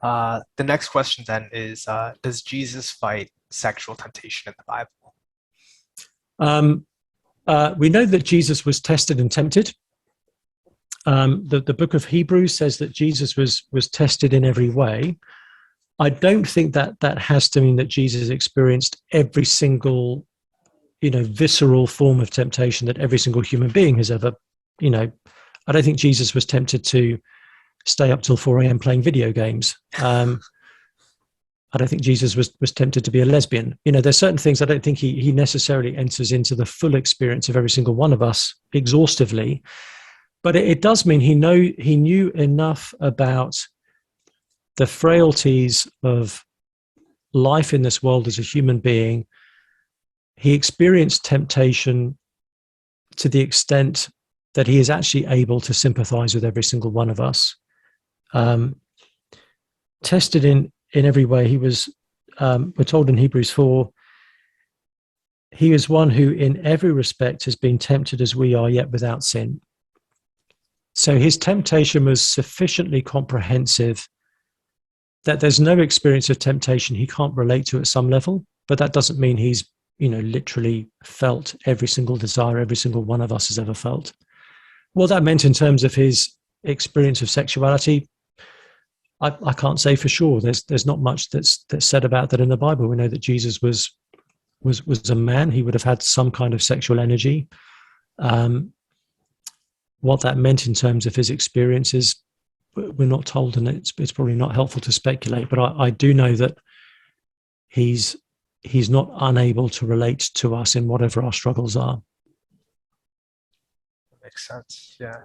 The next question then is, does Jesus fight sexual temptation in the Bible? We know that Jesus was tested and tempted. The book of Hebrews says that Jesus was tested in every way. I don't think that has to mean that Jesus experienced every single, visceral form of temptation that every single human being has ever, I don't think Jesus was tempted to stay up till 4 a.m. playing video games. I don't think Jesus was tempted to be a lesbian. There's certain things I don't think he necessarily enters into the full experience of every single one of us exhaustively. But it does mean he knew enough about the frailties of life in this world as a human being. He experienced temptation to the extent that he is actually able to sympathize with every single one of us. Tested in every way. He was, we're told in Hebrews 4, he is one who in every respect has been tempted as we are, yet without sin. So his temptation was sufficiently comprehensive that there's no experience of temptation he can't relate to at some level, but that doesn't mean he's, literally felt every single desire every single one of us has ever felt. What that meant in terms of his experience of sexuality, I can't say for sure. There's not much that's said about that in the Bible. We know that Jesus was a man. He would have had some kind of sexual energy. What that meant in terms of his experiences, we're not told, and it's probably not helpful to speculate. But I do know that he's not unable to relate to us in whatever our struggles are. That makes sense. Yeah.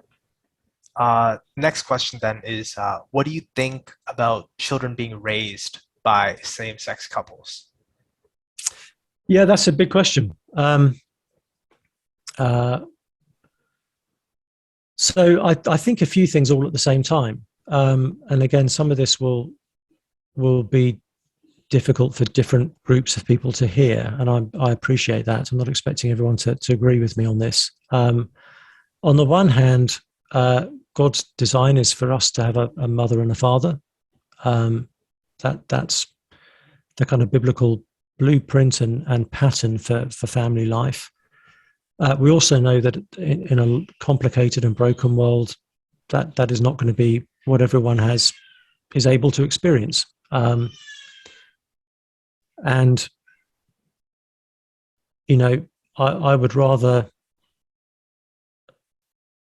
Next question then is, what do you think about children being raised by same-sex couples? Yeah, that's a big question. So I think a few things all at the same time. And again, some of this will be difficult for different groups of people to hear. And I appreciate that. I'm not expecting everyone to agree with me on this. On the one hand, God's design is for us to have a mother and a father. That's the kind of biblical blueprint and pattern for family life. We also know that in a complicated and broken world, that is not going to be what everyone is able to experience. And I would rather,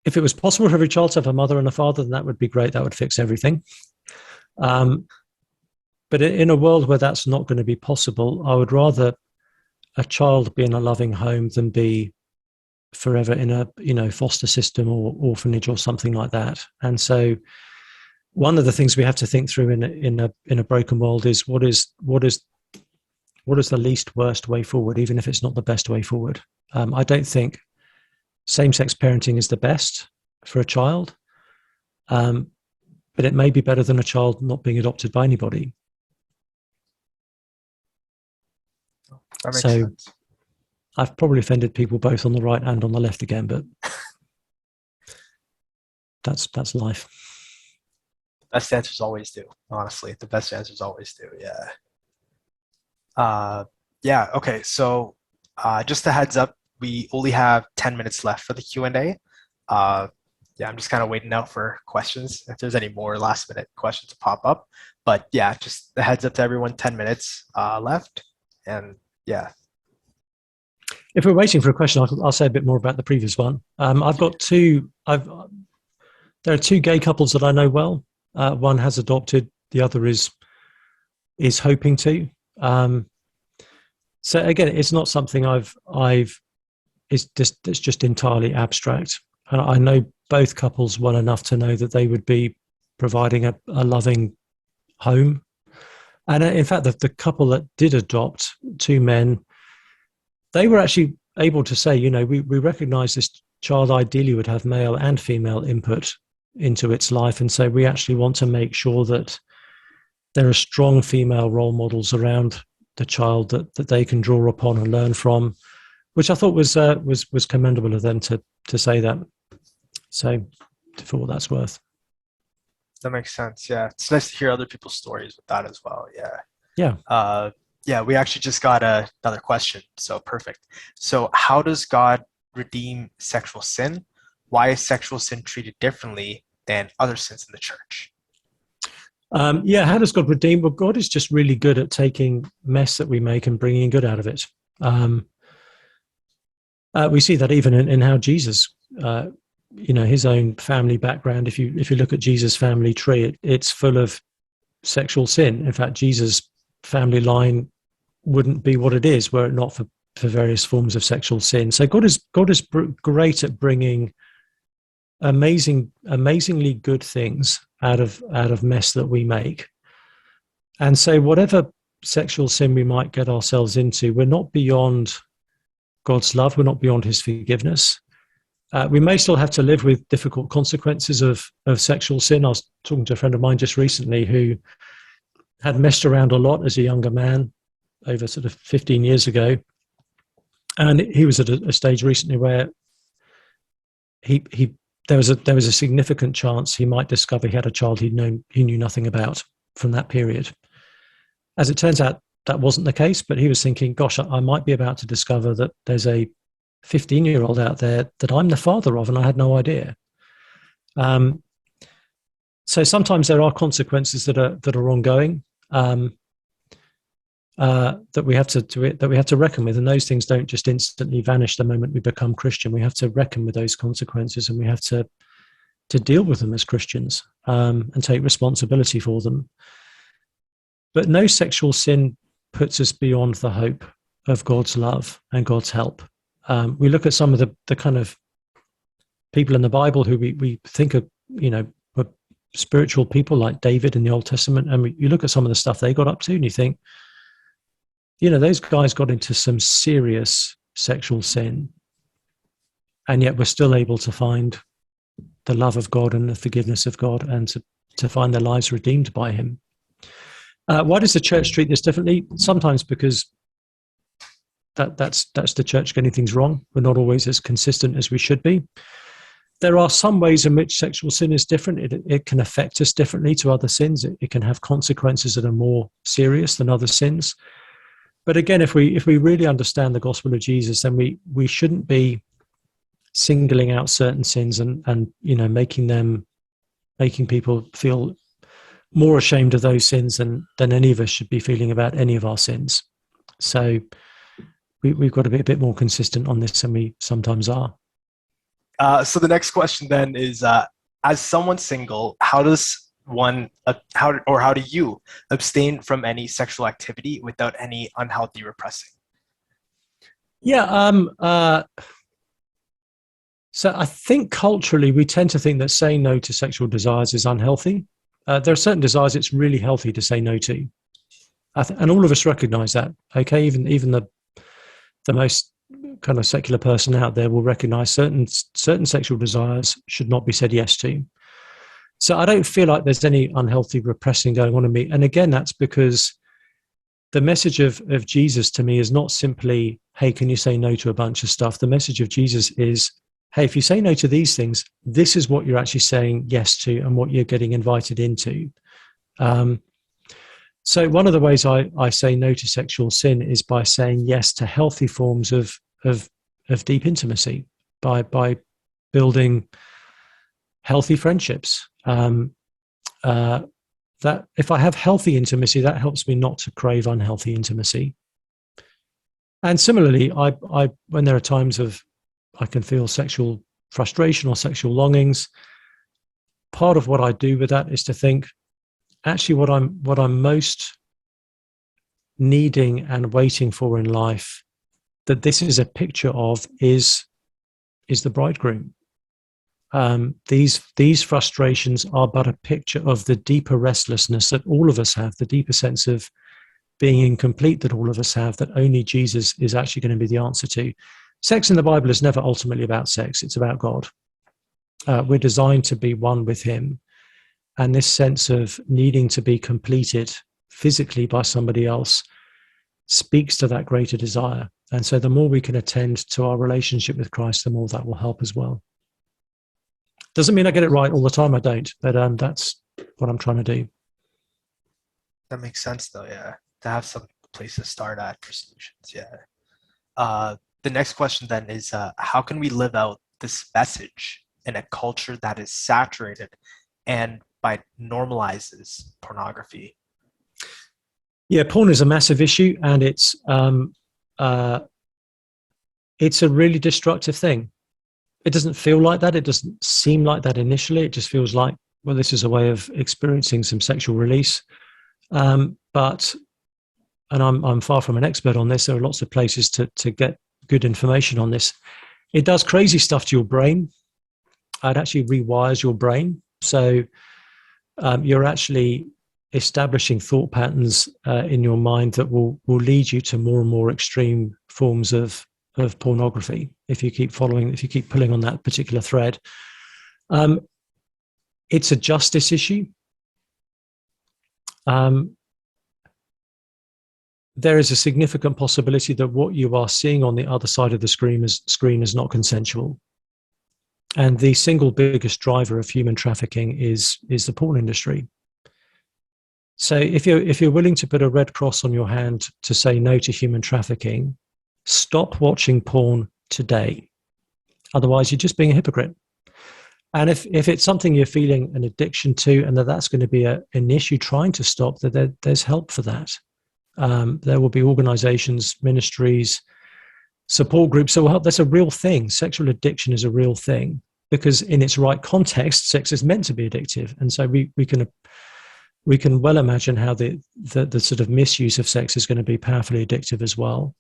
if it was possible for every child to have a mother and a father, then that would be great. That would fix everything. But in a world where that's not going to be possible, I would rather a child be in a loving home than be forever in a foster system or orphanage or something like that. And so one of the things we have to think through in a broken world is what is the least worst way forward, even if it's not the best way forward. I don't think same-sex parenting is the best for a child, but it may be better than a child not being adopted by anybody. That makes sense. I've probably offended people both on the right and on the left again, but that's life. The best answers always do, honestly. The best answers always do, yeah. Okay, so just a heads up, we only have 10 minutes left for the Q&A. I'm just kind of waiting out for questions, if there's any more last-minute questions to pop up. But yeah, just a heads up to everyone, 10 minutes left, and yeah. If we're waiting for a question, I'll say a bit more about the previous one. I've got two. There are two gay couples that I know well. One has adopted, the other is hoping to. So again, it's not something it's just entirely abstract. And I know both couples well enough to know that they would be providing a loving home. And in fact, the couple that did adopt, two men, they were actually able to say, we recognize this child ideally would have male and female input into its life. And so we actually want to make sure that there are strong female role models around the child that they can draw upon and learn from, which I thought was commendable of them to say that. So for what that's worth. That makes sense. Yeah. It's nice to hear other people's stories with that as well. Yeah. Yeah. Yeah, we actually just got another question. So perfect. So how does God redeem sexual sin? Why is sexual sin treated differently than other sins in the church? How does God redeem? Well, God is just really good at taking mess that we make and bringing good out of it. We see that even in how Jesus, his own family background. If you look at Jesus' family tree, it's full of sexual sin. In fact, Jesus' family line wouldn't be what it is were it not for various forms of sexual sin. So God is great at bringing amazingly good things out of mess that we make. And so whatever sexual sin we might get ourselves into, we're not beyond God's love. We're not beyond his forgiveness. We may still have to live with difficult consequences of sexual sin. I was talking to a friend of mine just recently who had messed around a lot as a younger man over sort of 15 years ago. And he was at a stage recently where there was a significant chance he might discover he had a child he knew nothing about from that period. As it turns out, that wasn't the case, but he was thinking, gosh, I might be about to discover that there's a 15-year-old out there that I'm the father of, and I had no idea. So sometimes there are consequences that are ongoing that we have to reckon with, and those things don't just instantly vanish the moment we become Christian. We have to reckon with those consequences, and we have to deal with them as Christians and take responsibility for them. But no sexual sin puts us beyond the hope of God's love and God's help. We look at some of the kind of people in the Bible who we think are, were spiritual people like David in the Old Testament, and you look at some of the stuff they got up to and you think, those guys got into some serious sexual sin, and yet we're still able to find the love of God and the forgiveness of God and to find their lives redeemed by him. Why does the church treat this differently? Sometimes because that's the church getting things wrong. We're not always as consistent as we should be. There are some ways in which sexual sin is different. It can affect us differently to other sins. It can have consequences that are more serious than other sins. But again, if we really understand the gospel of Jesus, then we shouldn't be singling out certain sins and making people feel more ashamed of those sins than any of us should be feeling about any of our sins. So we've got to be a bit more consistent on this than we sometimes are. So the next question then is, as someone single, how do you abstain from any sexual activity without any unhealthy repressing? So I think culturally we tend to think that saying no to sexual desires is unhealthy. There are certain desires it's really healthy to say no to, and all of us recognize that. Okay, even the most kind of secular person out there will recognize certain sexual desires should not be said yes to. So I don't feel like there's any unhealthy repressing going on in me. And again, that's because the message of Jesus to me is not simply, hey, can you say no to a bunch of stuff? The message of Jesus is, hey, if you say no to these things, this is what you're actually saying yes to and what you're getting invited into. So one of the ways I say no to sexual sin is by saying yes to healthy forms of deep intimacy, by building healthy friendships. That if I have healthy intimacy, that helps me not to crave unhealthy intimacy. And similarly, I when there are times I can feel sexual frustration or sexual longings, part of what I do with that is to think, actually, what I'm most needing and waiting for in life, that this is a picture of, is the bridegroom. These frustrations are but a picture of the deeper restlessness that all of us have, the deeper sense of being incomplete that all of us have, that only Jesus is actually going to be the answer to. Sex in the Bible is never ultimately about sex. It's about God. We're designed to be one with him. And this sense of needing to be completed physically by somebody else speaks to that greater desire. And so the more we can attend to our relationship with Christ, the more that will help as well. Doesn't mean I get it right all the time. I don't. But that's what I'm trying to do. That makes sense, though, yeah. To have some place to start at for solutions, yeah. The next question then is, how can we live out this message in a culture that is saturated and by normalizes pornography? Yeah, porn is a massive issue, and it's a really destructive thing. It doesn't feel like that. It doesn't seem like that initially. It just feels like, well, this is a way of experiencing some sexual release. But I'm far from an expert on this. There are lots of places to get good information on this. It does crazy stuff to your brain. It actually rewires your brain. So you're actually establishing thought patterns in your mind that will lead you to more and more extreme forms of pornography if you keep pulling on that particular thread. It's a justice issue. There is a significant possibility that what you are seeing on the other side of the screen is not consensual. And the single biggest driver of human trafficking is the porn industry. So if you're willing to put a red cross on your hand to say no to human trafficking, stop watching porn today. Otherwise, you're just being a hypocrite. And if it's something you're feeling an addiction to, and that's going to be an issue trying to stop, there's help for that. There will be organizations, ministries, support groups that will help. That's a real thing. Sexual addiction is a real thing, because in its right context, sex is meant to be addictive. And so we can well imagine how the sort of misuse of sex is going to be powerfully addictive as well.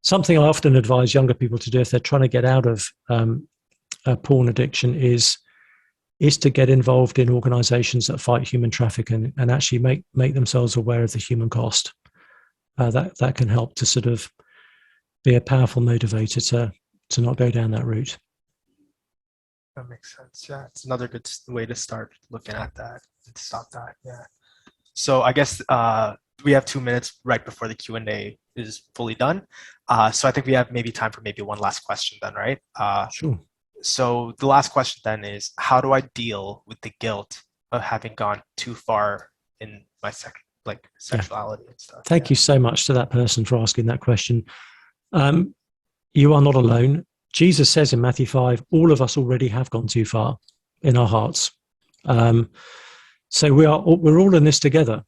Something I often advise younger people to do if they're trying to get out of porn addiction is to get involved in organizations that fight human trafficking and actually make themselves aware of the human cost. That can help to sort of be a powerful motivator to not go down that route. That makes sense. Yeah, it's another good way to start looking at that and stop that. Yeah. So I guess we have 2 minutes right before the Q&A is fully done. So I think we have maybe time for maybe one last question then, right? Sure. So the last question then is, how do I deal with the guilt of having gone too far in my sexuality and stuff? Thank you so much to that person for asking that question. You are not alone. Jesus says in Matthew 5, all of us already have gone too far in our hearts. So we're all in this together.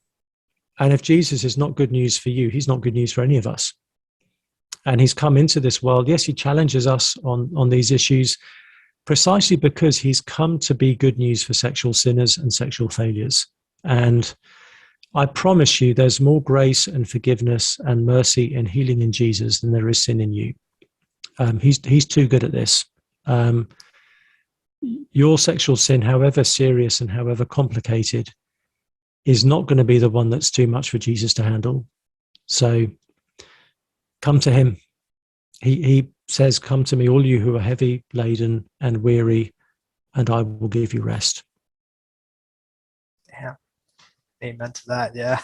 And if Jesus is not good news for you, he's not good news for any of us. And he's come into this world. Yes, he challenges us on these issues precisely because he's come to be good news for sexual sinners and sexual failures. And I promise you, there's more grace and forgiveness and mercy and healing in Jesus than there is sin in you. He's too good at this. Your sexual sin, however serious and however complicated, is not going to be the one that's too much for Jesus to handle. So come to him. He says, come to me, all you who are heavy laden and weary, and I will give you rest. Yeah. Amen to that. Yeah.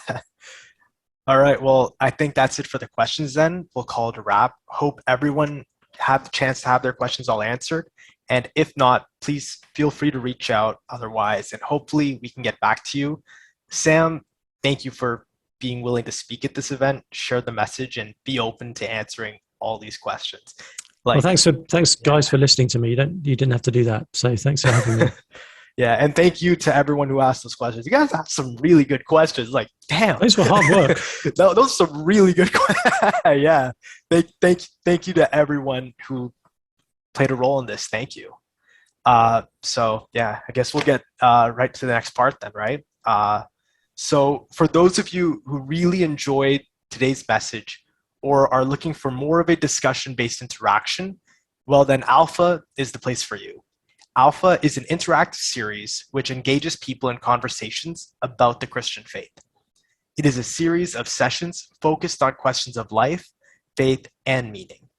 All right. Well, I think that's it for the questions then. We'll call it a wrap. Hope everyone had the chance to have their questions all answered. And if not, please feel free to reach out otherwise, and hopefully we can get back to you. Sam, thank you for being willing to speak at this event, share the message, and be open to answering all these questions. Well, thanks guys for listening to me. You didn't have to do that. So thanks for having me. Yeah, and thank you to everyone who asked those questions. You guys have some really good questions. Like, damn, those were hard work. Those are some really good questions. Yeah, thank you to everyone who played a role in this. Thank you. So yeah, I guess we'll get right to the next part then, right? So for those of you who really enjoyed today's message, or are looking for more of a discussion-based interaction, well then Alpha is the place for you. Alpha is an interactive series which engages people in conversations about the Christian faith. It is a series of sessions focused on questions of life, faith, and meaning.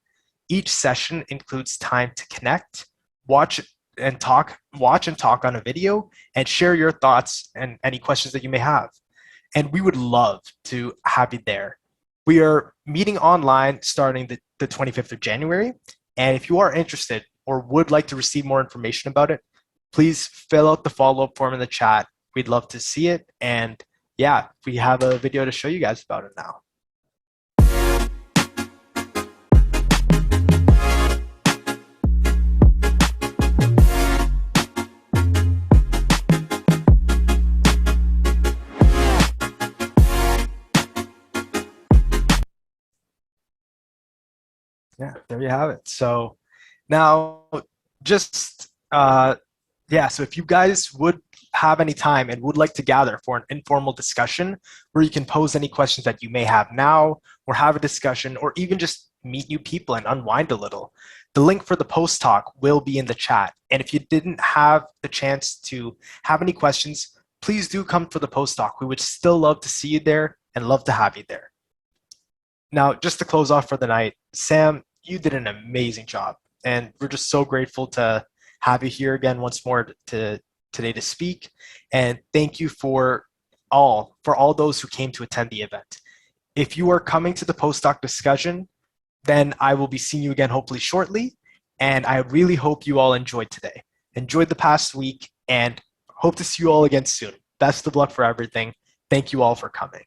Each session includes time to connect, watch and talk on a video, and share your thoughts and any questions that you may have. And we would love to have you there. We are meeting online starting the 25th of January. And if you are interested or would like to receive more information about it, please fill out the follow-up form in the chat. We'd love to see it. And yeah, we have a video to show you guys about it now. Yeah, there you have it. So now just, so if you guys would have any time and would like to gather for an informal discussion where you can pose any questions that you may have now, or have a discussion, or even just meet new people and unwind a little, the link for the post talk will be in the chat. And if you didn't have the chance to have any questions, please do come for the post talk. We would still love to see you there and love to have you there. Now, just to close off for the night, Sam, you did an amazing job. And we're just so grateful to have you here again once more today to speak. And thank you for all those who came to attend the event. If you are coming to the postdoc discussion, then I will be seeing you again hopefully shortly. And I really hope you all enjoyed today. Enjoyed the past week and hope to see you all again soon. Best of luck for everything. Thank you all for coming.